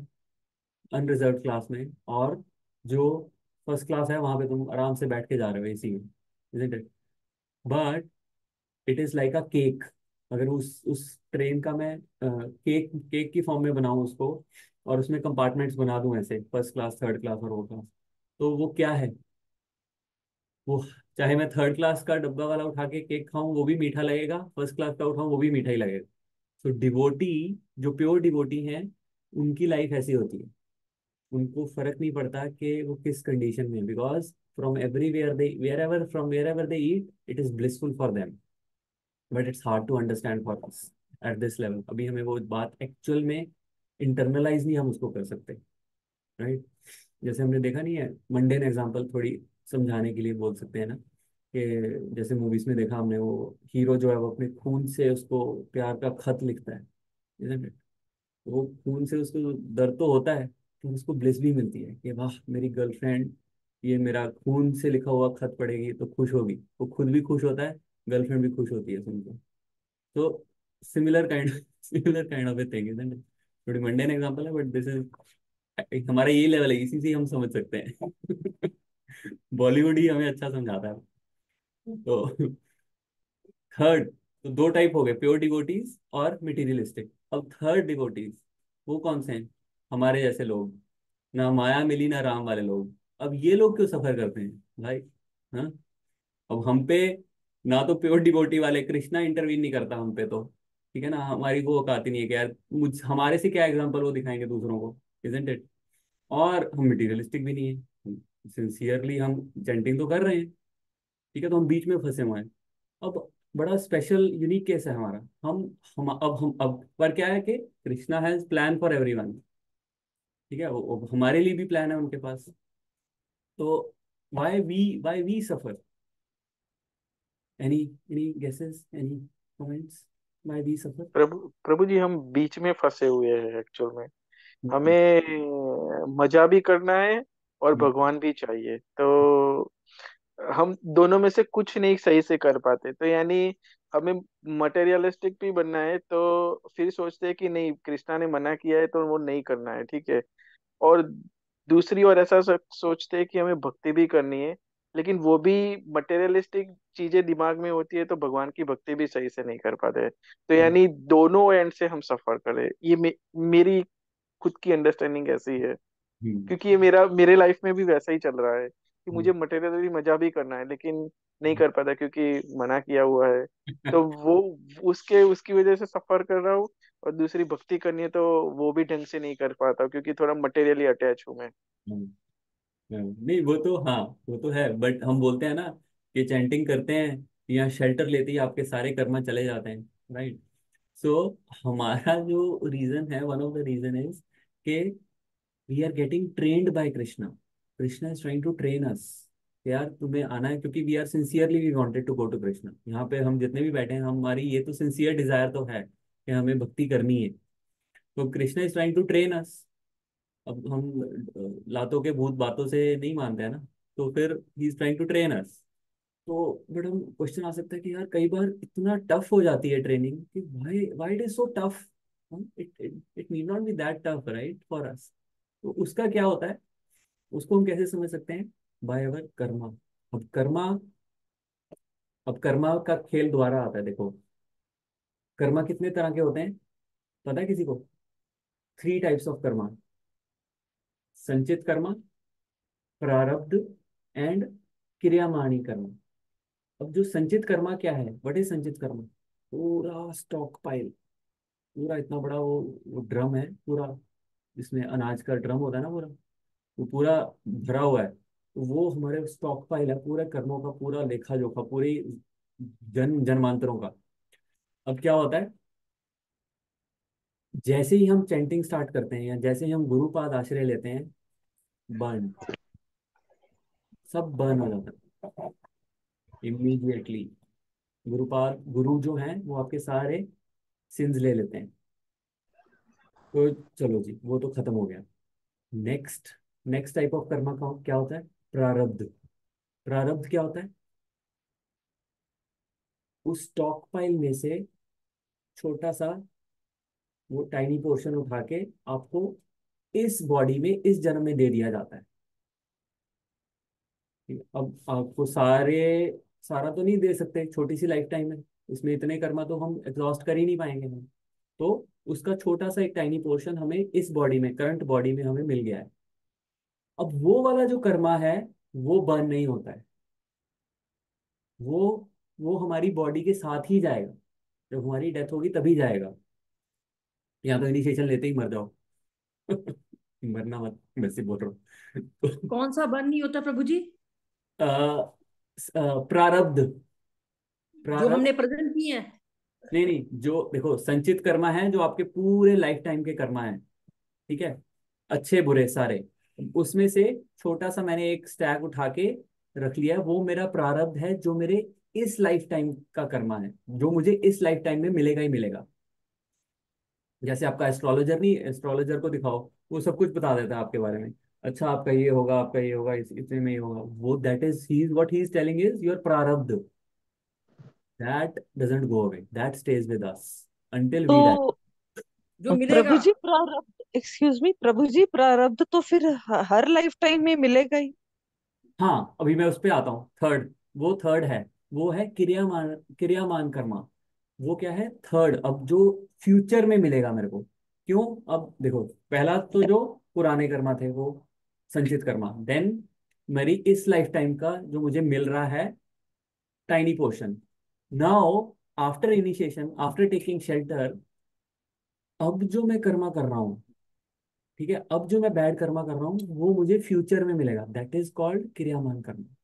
अनरिजर्व क्लास में, और जो फर्स्ट क्लास है वहां पे तुम आराम से बैठ के जा रहे हो एसी में, isn't it? But it is like a cake. अगर उस ट्रेन का मैं केक केक की फॉर्म में बनाऊं उसको, और उसमें कंपार्टमेंट्स बना दूं ऐसे, फर्स्ट क्लास, थर्ड क्लास और वो क्लास, तो वो क्या है, वो, चाहे मैं थर्ड क्लास का डब्बा वाला उठा के केक खाऊं वो भी मीठा लगेगा, फर्स्ट क्लास का उठाऊं वो भी मीठा ही लगेगा। सो डिवोटी, जो प्योर डिवोटी हैं, उनकी लाइफ ऐसी होती है, उनको फर्क नहीं पड़ता कि वो किस कंडीशन में, because from everywhere they, wherever, from wherever they eat, it is blissful for them. But it's hard to understand for us at this level. अभी हमें वो बात एक्चुअल में इंटरनलाइज नहीं हम उसको कर सकते, राइट? जैसे हमने देखा नहीं है, मंडेन एग्जांपल थोड़ी समझाने के लिए बोल सकते हैं ना, कि जैसे मूवीज में देखा हमने, वो हीरो जो है वो अपने खून से उसको प्यार का खत लिखता है, isn't it? वो खून से उसको दर्द तो होता है, तो उसको ब्लिस भी मिलती है कि वाह मेरी गर्लफ्रेंड ये मेरा खून से लिखा हुआ खत पढ़ेगी तो खुश होगी, वो खुद भी खुश होता है, गर्लफ्रेंड भी खुश होती है सुनकर। तो similar kind of a thing, isn't it? थोड़ी मंडेन एग्जांपल है, बट दिस इज हमारा यही लेवल है, इसी से हम समझ सकते हैं। बॉलीवुड ही हमें अच्छा समझाता है। तो थर्ड, तो दो टाइप हो गए, प्योर डिवोटीज और मटेरियलिस्टिक। अब थर्ड डिवोटीज, वो कौन से हैं? हमारे जैसे लोग, ना माया मिली ना राम वाले लोग। अब ये लोग क्यों सफर करते हैं भाई? हाँ, अब हम पे ना तो प्योर डिवोटी वाले, कृष्णा इंटरवीन नहीं करता हम पे तो, ठीक है ना, हमारी वो औकात ही नहीं है कि यार मुझ हमारे से क्या एग्जांपल वो दिखाएंगे दूसरों को, इजंट इट? और हम मटीरियलिस्टिक भी नहीं है, सिंसियरली हम चैंटिंग तो कर रहे हैं, ठीक है, तो हम बीच में फंसे हुए हैं। अब बड़ा स्पेशल यूनिक केस है हमारा। हम अब पर क्या है कि Krishna has plan for everyone, ठीक है, वो हमारे लिए भी प्लान है उनके पास। तो why we suffer? Any any guesses, any comments? Why we suffer? Prabhu Prabhu ji, हम बीच में फंसे हुए हैं एक्चुअल में। हमें मजा भी करना है और भगवान भी चाहिए, तो हम दोनों में से कुछ नहीं सही से कर पाते। तो यानी हमें मटेरियलिस्टिक भी बनना है, तो फिर सोचते हैं कि नहीं, कृष्णा ने मना किया है तो वो नहीं करना है, ठीक है। और दूसरी ओर ऐसा सोचते हैं कि हमें भक्ति भी करनी है, लेकिन वो भी मटेरियलिस्टिक चीजें दिमाग में होती है, तो भगवान की भक्ति भी सही से नहीं कर पाते। तो यानी दोनों एंड से हम सफर करें, ये मेरी खुद की अंडरस्टैंडिंग ऐसी है। क्योंकि ये मेरे लाइफ में भी वैसा ही चल रहा है कि मुझे मटेरियली मजा भी करना है, लेकिन नहीं कर पाता क्योंकि मना किया हुआ है। तो वो उसके उसकी वजह से सफर कर रहा हूँ। और दूसरी भक्ति करनी है तो वो भी ढंग से नहीं कर पाता, क्योंकि थोड़ा मटेरियली अटैच हूँ मैं। नहीं वो तो हाँ, वो तो है, बट हम बोलते हैं ना कि चैंटिंग करते हैं या शेल्टर लेते ही आपके सारे कर्म चले जाते हैं, राइट? सो हमारा जो रीजन है, one of the reason is कि we are getting trained by Krishna. Krishna is trying to train us, यार तुम्हें आना है, क्योंकि we are sincerely we wanted to go to Krishna. यहाँ पे हम जितने भी बैठे हैं, हमारी ये तो सिंसियर डिजायर तो है कि हमें भक्ति करनी है। तो Krishna is trying to train us. अब हम लातों के भूत बातों से नहीं मानते हैं ना, तो फिर he is trying to train us. तो बट हम क्वेश्चन आ सकता है कि यार कई बार इतना टफ हो जाती है ट्रेनिंग कि why why it is so tough? It it need not be that tough, right, for us. तो उसका क्या होता है, उसको हम कैसे समझ सकते हैं? By our Karma. अब कर्मा, अब कर्मा का खेल दोबारा आता है, देखो। कर्मा कितने तरह के होते हैं पता है किसी को? थ्री टाइप्स ऑफ कर्मा: संचित कर्मा, प्रारब्ध, एंड क्रियामाणी कर्मा। अब जो संचित कर्मा क्या है, व्हाट इज संचित कर्मा? पूरा स्टॉक पाइल, पूरा इतना बड़ा वो ड्रम है पूरा, जिसमें अनाज का ड्रम होता है ना पूरा, वो पूरा भरा हुआ है। तो वो हमारे स्टॉक पाइल है पूरे कर्मों का, पूरा लेखा जोखा, पूरी जन्मांतरों का। अब क्या होता है, जैसे ही हम चैंटिंग स्टार्ट करते हैं या जैसे ही हम गुरुपाद आश्रय लेते हैं, बर्न, सब बर्न हो जाता है इमीडिएटली। गुरुपाद, गुरु जो हैं वो आपके सारे सिंस ले लेते हैं, तो चलो जी, वो तो खत्म हो गया। Next, next type of Karma का क्या होता है? प्रारब्ध। प्रारब्ध क्या होता है? उस स्टॉक पाइल में से छोटा सा, वो टाइनी पोर्शन उठा के आपको इस बॉडी में, इस जन्म में दे दिया जाता है। ठीक है? अब आपको सारा तो नहीं दे सकते छोटी सी लाइफ टाइम में, इसमें इतने कर्मा तो हम एग्जॉस्ट कर ही नहीं पाएंगे हम। तो उसका छोटा सा एक टाइनी पोर्शन हमें इस बॉडी में, करंट बॉडी में हमें मिल गया है। अब वो वाला जो कर्मा है वो बर्न नहीं होता है। वो वो हमारी बॉडी के साथ ही जाएगा। जब हमारी डेथ होगी तभी जाएगा। या तो इनिशिएशन लेते ही मर जाओ। मरना मत, वैसे बोल रहा हूँ। कौन सा बंद नहीं होता प्रभु जी? अ, प्रारब्ध। जो प्रारब्ध। हमने प्रेजेंट किए हैं। नहीं नहीं, जो देखो संचित कर्मा है, जो आपके पूरे लाइफ टाइम के कर्मा है, ठीक है, अच्छे बुरे सारे, उसमें से छोटा सा मैंने एक स्टैक उठा के रख लिया, वो मेरा प्रारब्ध है, जो मेरे इस लाइफ टाइम का कर्मा है, जो मुझे इस लाइफ टाइम में मिलेगा ही मिलेगा। जैसे आपका एस्ट्रोलॉजर, नहीं, एस्ट्रोलॉजर को दिखाओ, वो सब कुछ बता देता है आपके बारे में। अच्छा आपका ये होगा, आपका ये होगा, इतने में ये होगा, वो that is he is what he is telling is your prarabdha. That doesn't go away, that stage with us until we die. तो जो मिलेगा। प्रभु जी प्रारब्ध, एक्सक्यूज मी प्रभु जी, प्रारब्ध तो फिर हर लाइफ टाइम में मिलेगा ही। हाँ, अभी मैं उस पे आता हूँ। थर्ड, वो थर्ड है, वो है क्रियामान, क्रियामान कर्मा। वो क्या है? थर्ड, अब जो फ्यूचर में मिलेगा मेरे को। क्यों? अब देखो, पहला तो जो पुराने कर्मा थे वो संचित कर्मा, देन मेरी इस लाइफ टाइम का जो मुझे मिल रहा है tiny portion. Now after initiation, after taking shelter, अब जो मैं कर्मा कर रहा हूँ, ठीक है, अब जो मैं बैड कर्मा कर रहा हूँ वो मुझे फ्यूचर में मिलेगा, that is called kriyaman karma.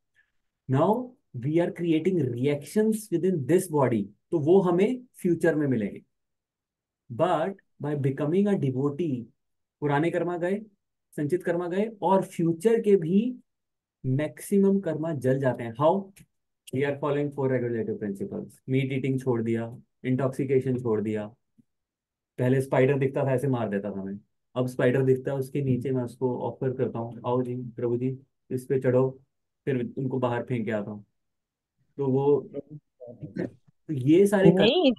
Now we are creating reactions within this body, तो वो हमें फ्यूचर में मिलेंगे। But by becoming a devotee, पुराने कर्मा गए, संचित कर्मा गए, और फ्यूचर के भी मैक्सिमम कर्मा जल जाते हैं। How? We are following four regulative principles. Meat eating छोड़ दिया, इंटॉक्सिकेशन छोड़ दिया। पहले स्पाइडर दिखता था ऐसे मार देता था मैं, अब स्पाइडर दिखता है उसके नीचे मैं उसको ऑफर करता हूँ, आओ जी प्रभु जी इस पे चढ़ो, फिर उनको बाहर फेंक के आता हूँ। तो वो, ठीक है, तो ये सारे कर्म। नहीं,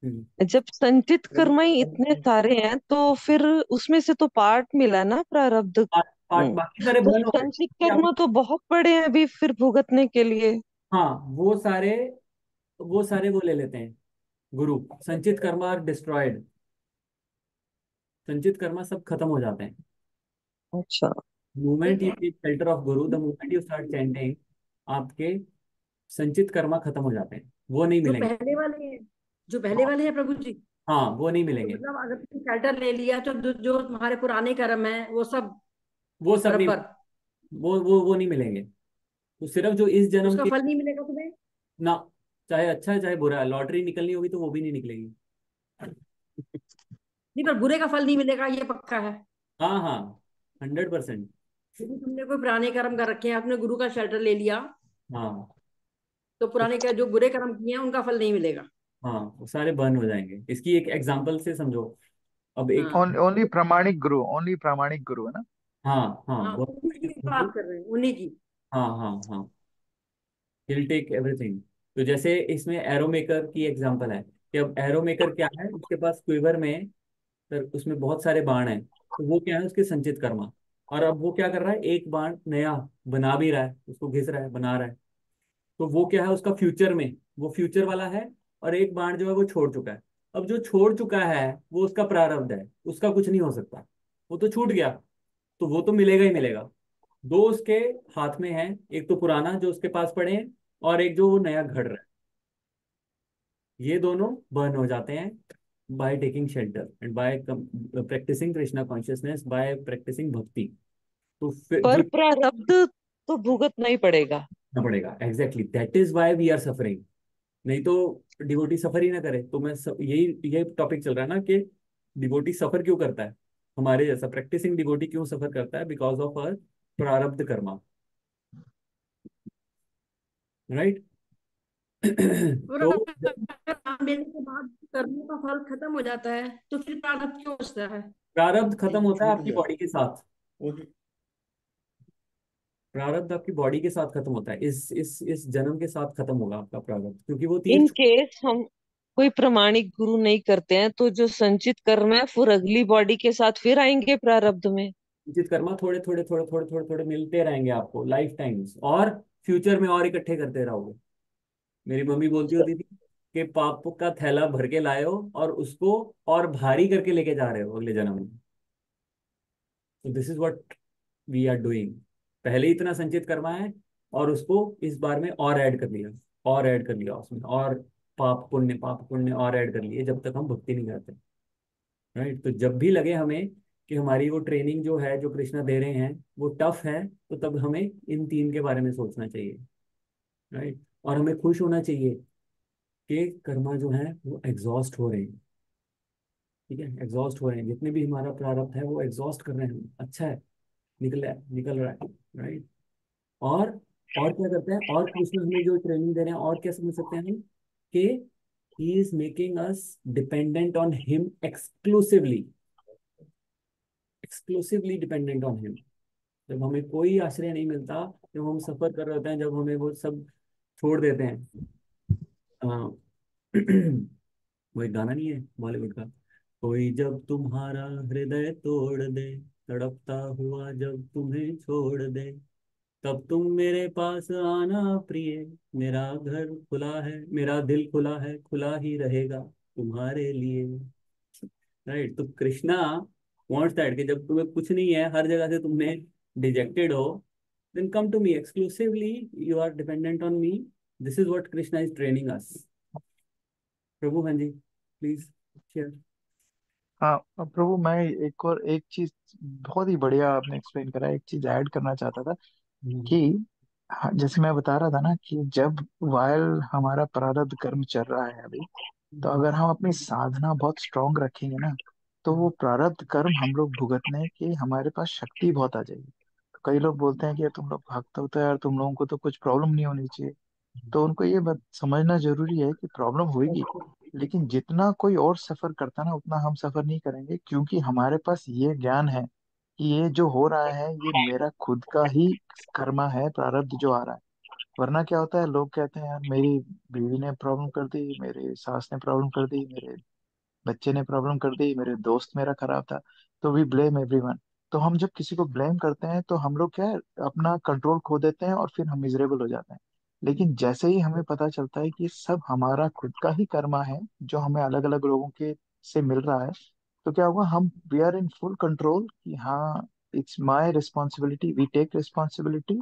हम्म, जब संचित कर्म ही इतने सारे हैं तो फिर उसमें से तो पार्ट मिला ना प्रारब्ध। बाकी सारे तो बर्न हो संचित गए कर्म तो बहुत पड़े हैं अभी फिर भुगतने के लिए। हाँ, वो सारे वो ले लेते हैं गुरु। संचित कर्मा डिस्ट्रॉयड, संचित कर्मा सब खत्म हो जाते हैं। अच्छा। Moment you take shelter of guru, the moment you start chanting, आपके संचित कर्मा खत्म हो जाते हैं, वो नहीं जो मिलेंगे। पहले वाले हैं, जो पहले वाले हैं प्रभु जी। हाँ, वो नहीं तो मिलेंगे। मतलब अगर तुम शेल्टर ले लिया तो जो तुम्हारे पुराने कर्म है वो सब वो सब नहीं, बराबर। वो नहीं मिलेंगे। तो सिर्फ जो इस जन्म उसका के, फल नहीं मिलेगा तुम्हें। ना, चाहे अच्छा है चाहे बुरा है, लॉटरी निकलनी होगी तो वो भी नहीं निकलेगी। नहीं, पर बुरे का फल नहीं मिलेगा ये पक्का है। हाँ हाँ, 100%। यदि तुमने कोई पुराने कर्म कर रखे हैं, आपने गुरु का शेल्टर ले लिया, हाँ तो पुराने का जो बुरे कर्म किए हैं उनका फल नहीं मिलेगा। हाँ, वो सारे बर्न हो जाएंगे। इसकी एक एग्जांपल से समझो। अब एक, हाँ ओनली प्रामाणिक गुरु, ओनली प्रामाणिक गुरु है ना। हाँ हाँ, हाँ, बहुत उन्हीं की बात कर रहे हैं, उन्हीं की। हाँ हाँ हाँ, he'll टेक एवरीथिंग। तो जैसे इसमें एरो मेकर की एग्जांपल है, कि अब एरो मेकर क्या है, उसके पास क्विवर में, सर उसमें बहुत सारे बाण हैं, तो वो क्या है, उसके संचित कर्मा। और अब वो क्या कर रहा है, एक बाण नया बना भी रहा है, उसको घिस रहा है, बना रहा है, तो वो क्या है, उसका फ्यूचर में, वो फ्यूचर वाला है। और एक बाण जो है वो छोड़ चुका है। अब जो छोड़ चुका है वो उसका प्रारब्ध है, उसका कुछ नहीं हो सकता, वो तो छूट गया, तो वो तो मिलेगा ही मिलेगा। दो उसके हाथ में है, एक तो पुराना जो उसके पास पड़े हैं, और एक जो वो नया घड़ रहा है, ये दोनों बर्न हो जाते हैं by taking shelter and by practising Krishna consciousness, by practising bhakti. तो फिर पर जो प्रारब्ध तो भुगतना ही पड़ेगा। करना पड़ेगा, exactly that is why we are suffering. नहीं तो डिवोटी सफर ही ना करे, तो यही टॉपिक चल रहा है ना, कि डिवोटी सफर क्यों करता है, हमारे जैसा प्रैक्टिसिंग डिवोटी क्यों सफर करता है, बिकॉज ऑफ अर प्रारब्ध कर्मा, राइट। और तो अगर नाम लेने के बाद कर्मों का फल खत्म हो जाता है तो फिर प्रारब्ध क्यों बचता है? प्रारब्ध खत्म होता है छूट आपकी जाए बॉडी के साथ। वो। प्रारब्ध आपकी बॉडी के साथ खत्म होता है, इस जन्म के साथ खत्म होगा आपका प्रारब्ध, क्योंकि वो तीर इन केस हम कोई प्रमाणिक गुरु नहीं करते हैं तो जो संचित कर्म है फिर अगली बॉडी के साथ फिर आएंगे प्रारब्ध में। उचित कर्मा थोड़े थोड़े थोड़े थोड़े थोड़े थोड़े मिलते रहेंगे आपको लाइफ टाइम्स, और फ्यूचर में और इकट्ठे करते रहोगे। मेरी मम्मी बोलती होती थी कि पाप का थैला भर के लाए हो और उसको और भारी करके लेके जा रहे हो अगले जन्म में। तो this is what we are doing. पहले ही इतना संचित करना है और उसको इस बार में और ऐड कर लिया, और ऐड कर लिया उसमें, और पाप पुण्य और ऐड कर लिए, जब तक हम भक्ति नहीं करते। राइट। तो जब भी लगे हमें कि हमारी वो ट्रेनिंग जो है, जो कृष्णा दे रहे हैं, वो टफ है, तो तब हमें इन तीन के बारे में सोचना चाहिए। राइट। और हमें खुश होना चाहिए कि कर्मा जो है वो एग्जॉस्ट हो रहे हैं। ठीक है, एग्जॉस्ट हो रहे हैं, जितने भी हमारा प्रारब्ध है वो एग्जॉस्ट कर रहे हैं, अच्छा है, निकल रहा है। राइट। और और क्या करते हैं, और कृष्ण हमें जो ट्रेनिंग दे रहे हैं, और क्या समझ सकते हैं हम कि he is making us dependent on him exclusively, exclusively dependent on him. जब हमें कोई आश्रय नहीं मिलता, जब हम सफर कर रहे होते हैं, जब हमें वो सब छोड़ देते हैं। अ, वो एक गाना नहीं है बॉलीवुड का, कोई जब तुम्हारा हृदय तोड़ दे, तड़पता हुआ जब तुम्हें छोड़ दे, तब तुम मेरे पास आना प्रिय, मेरा घर खुला है, मेरा दिल खुला है, खुला ही रहेगा तुम्हारे लिए। राइट। तो कृष्णा वांट्स दैट कि जब तुम्हें कुछ नहीं है, हर जगह से तुमने डिजेक्टेड हो, then come to me exclusively, you are dependent on me. This is what Krishna is training us. प्रभु, हाँ जी, प्लीज शेयर। हाँ प्रभु, मैं एक चीज बहुत ही बढ़िया आपने एक्सप्लेन करा, एक चीज ऐड करना चाहता था कि हाँ, जैसे मैं बता रहा था ना कि जब वायल हमारा प्रारब्ध कर्म चल रहा है अभी, तो अगर हम अपनी साधना बहुत स्ट्रांग रखेंगे ना, तो वो प्रारब्ध कर्म हम लोग भुगतने की हमारे पास शक्ति बहुत आ जाएगी। तो कई लोग बोलते हैं कि यार तुम लोग भक्त हो तो यार तुम लोगों को तो कुछ प्रॉब्लम नहीं होनी चाहिए। तो उनको ये बात समझना जरूरी है कि प्रॉब्लम होगी, लेकिन जितना कोई और सफर करता ना उतना हम सफर नहीं करेंगे, क्योंकि हमारे पास ये ज्ञान है कि ये जो हो रहा है ये मेरा खुद का ही कर्मा है, प्रारब्ध जो आ रहा है। वरना क्या होता है, लोग कहते हैं यार मेरी बीवी ने प्रॉब्लम कर दी, मेरे सास ने प्रॉब्लम कर दी, मेरे बच्चे ने प्रॉब्लम कर दी, मेरे दोस्त मेरा खराब था, तो वी ब्लेम एवरीवन। तो हम जब किसी को ब्लेम करते हैं तो हम लोग क्या है, अपना कंट्रोल खो देते हैं और फिर हम मिजरेबल हो जाते हैं। लेकिन जैसे ही हमें पता चलता है कि सब हमारा खुद का ही कर्मा है जो हमें अलग अलग लोगों के से मिल रहा है, तो क्या होगा, हम we are in full control कि हाँ it's my responsibility, we take responsibility,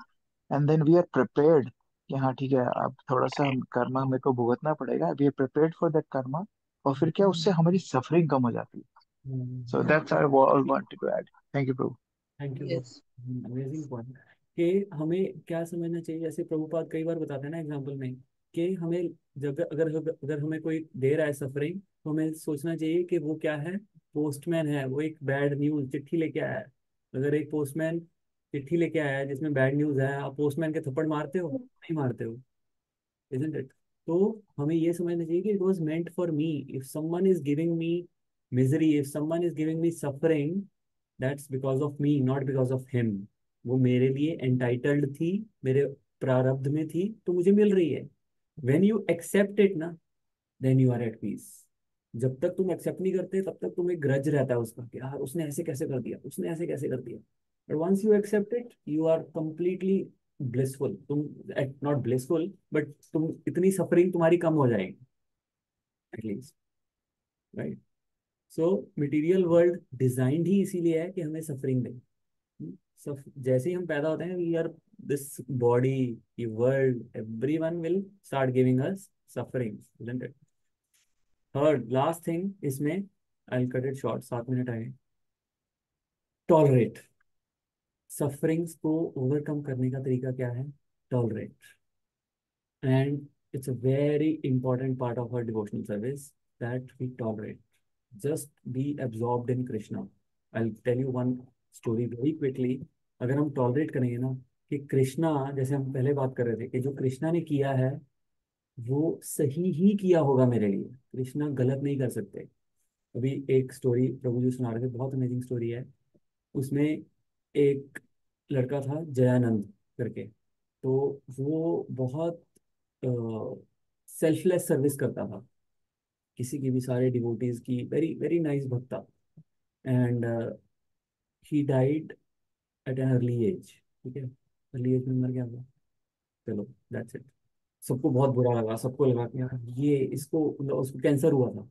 and then we are prepared कि हाँ ठीक है अब थोड़ा सा कर्मा मेरे को भुगतना पड़ेगा, we are prepared for that karma. और फिर क्या, उससे हमारी सफरिंग कम हो जाती है। So that's I wanted to add. Thank you Prabhu. Thank you. Yes. Amazing point. कि हमें क्या समझना चाहिए, जैसे प्रभुपाद कई बार बताते हैं ना एग्जाम्पल में, कि हमें जब अगर अगर हमें कोई दे रहा है सफरिंग, तो हमें सोचना चाहिए कि वो क्या है, पोस्टमैन है, वो एक बैड न्यूज चिट्ठी लेके आया है। अगर एक पोस्टमैन चिट्ठी लेके आया है जिसमें बैड न्यूज है, आप पोस्टमैन के थप्पड़ मारते हो? नहीं मारते हो, isn't it? तो हमें ये समझना चाहिए कि it was meant for me. If someone is giving me misery, if someone is giving me suffering, that's because of me, not because of him. वो मेरे लिए entitled थी, मेरे प्रारब्ध में थी, तो मुझे मिल रही है। When you accept it ना, then you are at peace. जब तक तुम एक्सेप्ट नहीं करते, तब तक तुम्हें ग्रज रहता है उसका कि यार उसने ऐसे कैसे कर दिया, उसने ऐसे कैसे कर दिया। But once you accept it, you are completely blissful. तुम नॉट ब्लिसफुल, बट तुम इतनी सफरिंग तुम्हारी कम हो जाएगी at least. Right. So material world designed ही इसीलिए है कि हमें सफरिंग दे। सब जैसे ही हम पैदा होते हैं, वी आर दिस बॉडी, ये world, everyone will start giving us suffering. Third last thing इसमें, I will cut it short, 7 minute आए। टॉलरेट। सफरिंग्स को ओवरकम करने का तरीका क्या है? Tolerate. And it's a very important part of our devotional service that we tolerate, just be absorbed in Krishna. I tell you one story very quickly. अगर हम tolerate करेंगे ना कि कृष्णा, जैसे हम पहले बात कर रहे थे कि जो कृष्णा ने किया है वो सही ही किया होगा मेरे लिए, कृष्णा गलत नहीं कर सकते। अभी एक स्टोरी प्रभु जी सुना रहे थे, बहुत अमेजिंग स्टोरी है। उसमें एक लड़का था जयानंद करके। तो वो बहुत सेल्फलेस सर्विस करता था, किसी की भी, सारे डिवोटीज की, वेरी वेरी नाइस भक्ता। And he died at an early age. ठीक है, अर्ली एज में मर गया था। चलो, दैट्स इट। सबको बहुत बुरा लगा, सबको लगा कि यार ये इसको, मतलब उसको कैंसर हुआ था।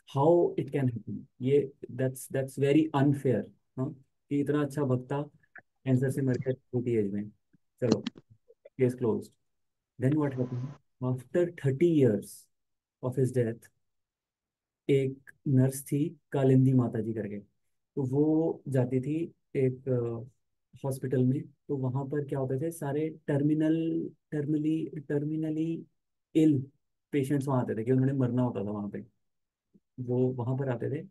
हाउ इट कैन हैपन, ये दैट्स वेरी अनफेयर। हाँ, कि इतना अच्छा भक्ता कैंसर से मर गया छोटी एज में। चलो, case close. Then what happened, after 30 years of his death, एक नर्स थी कालिंदी माता जी करके। तो वो जाती थी एक हॉस्पिटल में। तो वहां पर क्या होते थे, सारे टर्मिनली टर्मिनली इल पेशेंट्स वहां आते थे, कि उन्होंने मरना होता था वहां पे। वो वहां पर आते थे।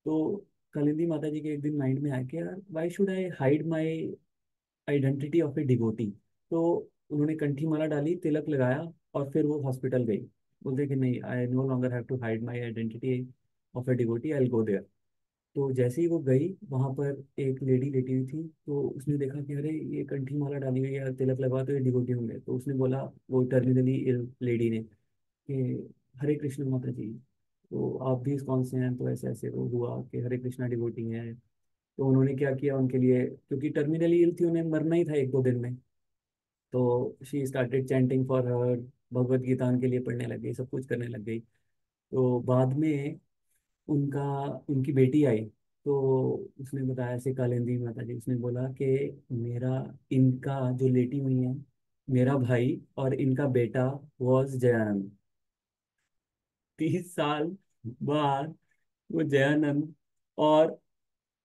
तो कालिंदी माता जी के एक दिन माइंड में आया कि यार, why should I hide my identity of a devotee. तो उन्होंने कंठी माला डाली, तिलक लगाया, और फिर वो हॉस्पिटल गई। बोलते कि नहीं, I no longer have to hide my identity of a devotee, I will go there. तो जैसे ही वो गई, वहां पर एक लेडी लेटी हुई थी। तो उसने देखा कि अरे, ये कंठी माला डाली हुई है, तिलक लगा, तो ये डिवोटी होंगे। तो उसने बोला, वो टर्मिनली इल लेडी ने, कि हरे कृष्ण माता जी, तो आप भी कौन से हैं। तो ऐसे ऐसे वो हुआ कि हरे कृष्णा डिवोटी हैं। तो उन्होंने क्या किया उनके लिए, क्योंकि टर्मिनली इल थी, उन्हें मरना ही था 1-2 दिन में। तो she started chanting for her, Bhagavad Gita उनके लिए पढ़ने लग गई, सब कुछ करने लग गई। तो बाद में उनका उनकी बेटी आई। तो उसने बताया, ऐसे कालिंदी माता जी, उसने बोला कि मेरा, इनका जो लेटी हुई है, मेरा भाई और इनका बेटा वॉज जयानंद। 30 साल बाद वो जयानंद, और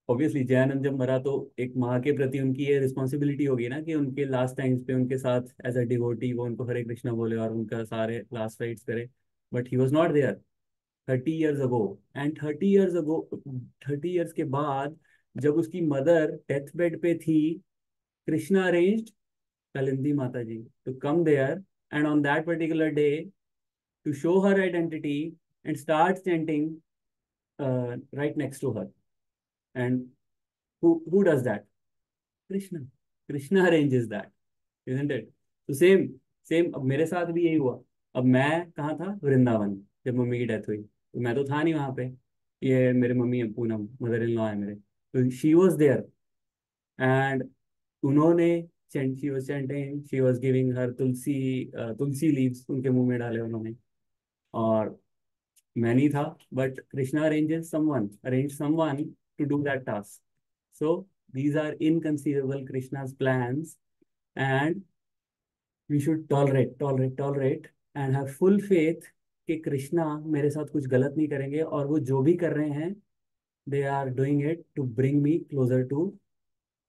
ऑब्वियसली जयानंद जब मरा, तो एक माँ के प्रति उनकी ये रिस्पॉन्सिबिलिटी होगी ना, कि उनके लास्ट टाइम्स पे उनके साथ एज अ डिवोटी वो उनको हरे कृष्णा बोले और उनका सारे लास्ट राइट्स करे। But he was not there 30 years ago. And 30 years ago, 30 years के बाद, जब उसकी मदर डेथ बेड पे थी, Krishna arranged Kalindi Mata ji to come there, and on that particular day, to show her identity and start chanting right next to her. And who does that? Krishna. Krishna arranges that, isn't it? तो same same अब मेरे साथ भी यही हुआ। अब मैं कहाँ था, वृंदावन, जब मम्मी की डेथ हुई। तो मैं तो था नहीं वहाँ पे। ये मेरे मम्मी है, पूनम, मदर इन लॉ है मेरे। तो शी वॉज देयर, एंड उन्होंने chant she was chanting, she was giving her tulsi, tulsi leaves उनके मुंह में डाले उन्होंने। और मैं नहीं था, but Krishna arrange someone to do that task. So these are inconceivable Krishna's plans, and we should tolerate and have full faith कि कृष्णा मेरे साथ कुछ गलत नहीं करेंगे, और वो जो भी कर रहे हैं, they are doing it to bring me closer to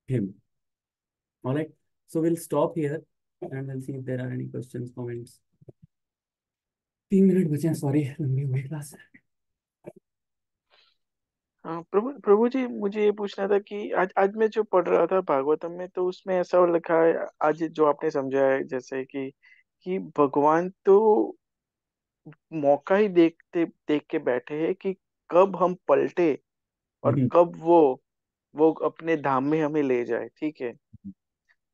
him. All right, so we'll stop here and we'll see if there are any questions, comments. 3 minute बचे हैं, सॉरी, लंबी हुई क्लास। हाँ, प्रभु प्रभु जी, मुझे ये पूछना था कि आज आज मैं जो पढ़ रहा था भागवतम में, तो उसमें ऐसा लिखा है, आज जो आपने समझा है, जैसे कि भगवान तो मौका ही देखते देख के बैठे हैं कि कब हम पलटे और कब वो अपने धाम में हमें ले जाए। ठीक है,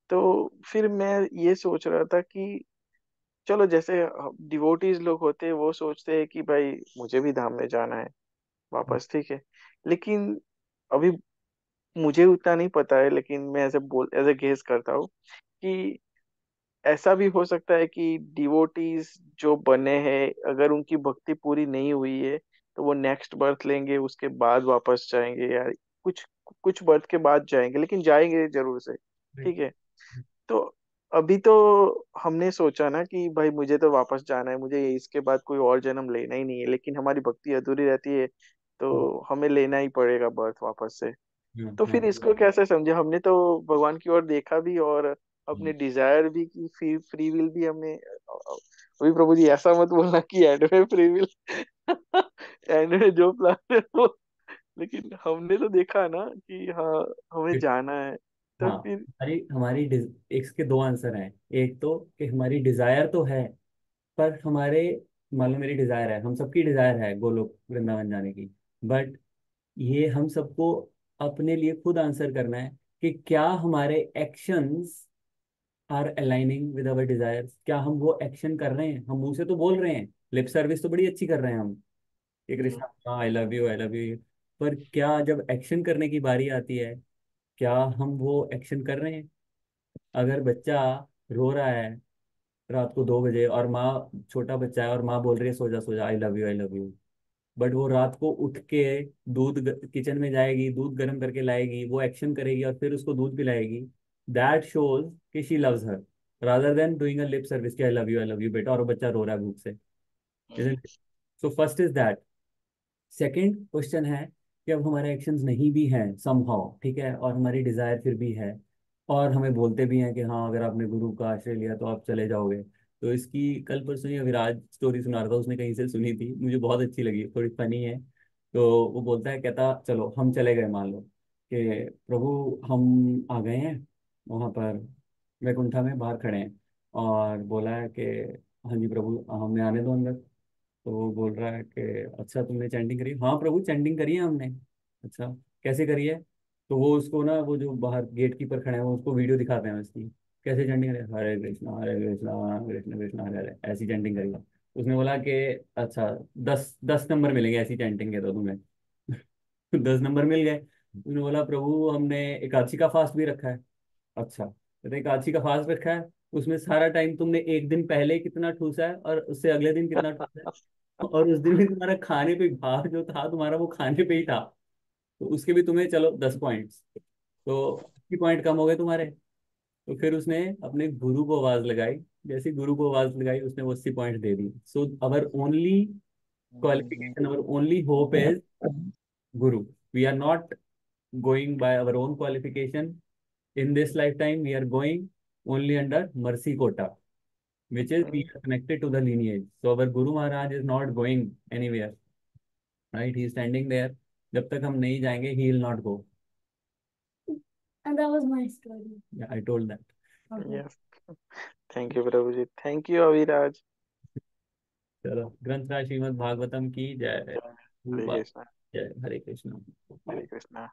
तो फिर मैं ये सोच रहा था कि चलो, जैसे डिवोटीज लोग होते हैं वो सोचते हैं कि भाई मुझे भी धाम में जाना है वापस। ठीक है, लेकिन अभी मुझे उतना नहीं पता है, लेकिन मैं ऐसे गेस करता हूँ कि ऐसा भी हो सकता है कि डिवोटीज जो बने हैं, अगर उनकी भक्ति पूरी नहीं हुई है, तो वो नेक्स्ट बर्थ लेंगे, उसके बाद वापस जाएंगे, या कुछ कुछ बर्थ के बाद जाएंगे, लेकिन जाएंगे जरूर से। ठीक है, तो अभी तो हमने सोचा ना कि भाई मुझे तो वापस जाना है, मुझे इसके बाद कोई और जन्म लेना ही नहीं है, लेकिन हमारी भक्ति अधूरी रहती है, तो हमें लेना ही पड़ेगा बर्थ वापस से। तो फिर इसको कैसे समझे? हमने तो भगवान की ओर देखा भी, और अपने डिजायर भी की, फ्री विल भी हमने। अभी प्रभु जी ऐसा मत बोलना कि एंड में फ्री विल एंड में जो प्लान है वो, लेकिन हमने तो देखा ना कि हाँ, हमें जाना है, तो हाँ, फिर। हमारी हमारी इसके दो आंसर हैं। एक तो कि हमारी डिजायर तो है, पर हमारे, मान लो मेरी डिजायर है, हम सबकी डिजायर है गोलोक वृंदावन जाने की, बट ये हम सबको अपने लिए खुद आंसर करना है कि क्या हमारे actions are aligning with our desires. क्या हम वो एक्शन कर रहे हैं? हम मुंह से तो बोल रहे हैं, लिप सर्विस तो बड़ी अच्छी कर रहे हैं हम कि Krishna I love you, I love you, पर क्या जब एक्शन करने की बारी आती है, क्या हम वो एक्शन कर रहे हैं? अगर बच्चा रो रहा है रात को 2 बजे और माँ, छोटा बच्चा है और माँ बोल रही है सो जा सो जा, I love you, I love you, but वो रात को उठ के किचन में जाएगी, दूध गर्म करके लाएगी, वो एक्शन करेगी और फिर उसको दूध पिलाएगी, दैट शोज कि she loves her, rather than doing a lip service कि आई लव यू बेटा, और वो बच्चा रो रहा है भूख से। So first is that. Second question है कि अब हमारे एक्शंस नहीं भी हैं समहाउ, ठीक है, और हमारी डिजायर फिर भी है, और हमें बोलते भी हैं कि हाँ अगर आपने गुरु का आश्रय लिया तो आप चले जाओगे। तो इसकी कल परसों ही अविराज स्टोरी सुना रहा था, उसने कहीं से सुनी थी, मुझे बहुत अच्छी लगी, थोड़ी फनी है। तो वो बोलता है, कहता चलो हम चले गए, मान लो कि प्रभु हम आ गए हैं वहाँ पर, वैकुंठा में बाहर खड़े हैं, और बोला है कि हाँ जी प्रभु हमें आने दो अंदर। तो वो बोल रहा है कि अच्छा तुमने चैंटिंग करी? हाँ प्रभु चैंटिंग करी है हमने। अच्छा कैसे करी है? तो वो उसको ना, वो जो बाहर गेट कीपर खड़े हैं वो उसको वीडियो दिखाते हैं उसकी, कैसे चैंटिंग करी, हरे कृष्णा कृष्ण कृष्ण हरे हरे, ऐसी चैंटिंग करी है। उसने बोला कि अच्छा 10 10 नंबर मिलेंगे ऐसी चैंटिंग के तो तुम्हें। 10 नंबर मिल गए। उसने बोला प्रभु हमने एकादशी का फास्ट भी रखा है। अच्छा कहते एकादशी का फास्ट रखा है, उसमें सारा टाइम तुमने एक दिन पहले कितना ठूसा है और उससे अगले दिन कितना ठूसा है, और उस दिन भी तुम्हारा खाने पे भाव जो था तुम्हारा वो खाने पे ही था, तो उसके भी तुम्हें चलो 10 पॉइंट्स, तो 80 पॉइंट कम हो गए तुम्हारे। तो फिर उसने अपने गुरु को आवाज लगाई, जैसे गुरु को आवाज लगाई उसने वो 80 point they the. So our only qualification, our only hope is guru. We are not going by our own qualification in this lifetime. We are going only under mercy quota, which is we are connected to the lineage. So our Guru Maharaj is not going anywhere, right? He is standing there. जब तक हम नहीं जाएंगे, he will not go. And that was my story. Yeah, I told that. Okay. Yes, thank you Prabhu ji, thank you Aviraj. चलो ग्रंथ राज श्रीमद् भागवतम की जय। जय हरे कृष्णा। जय हरे कृष्ण। हरे कृष्णा।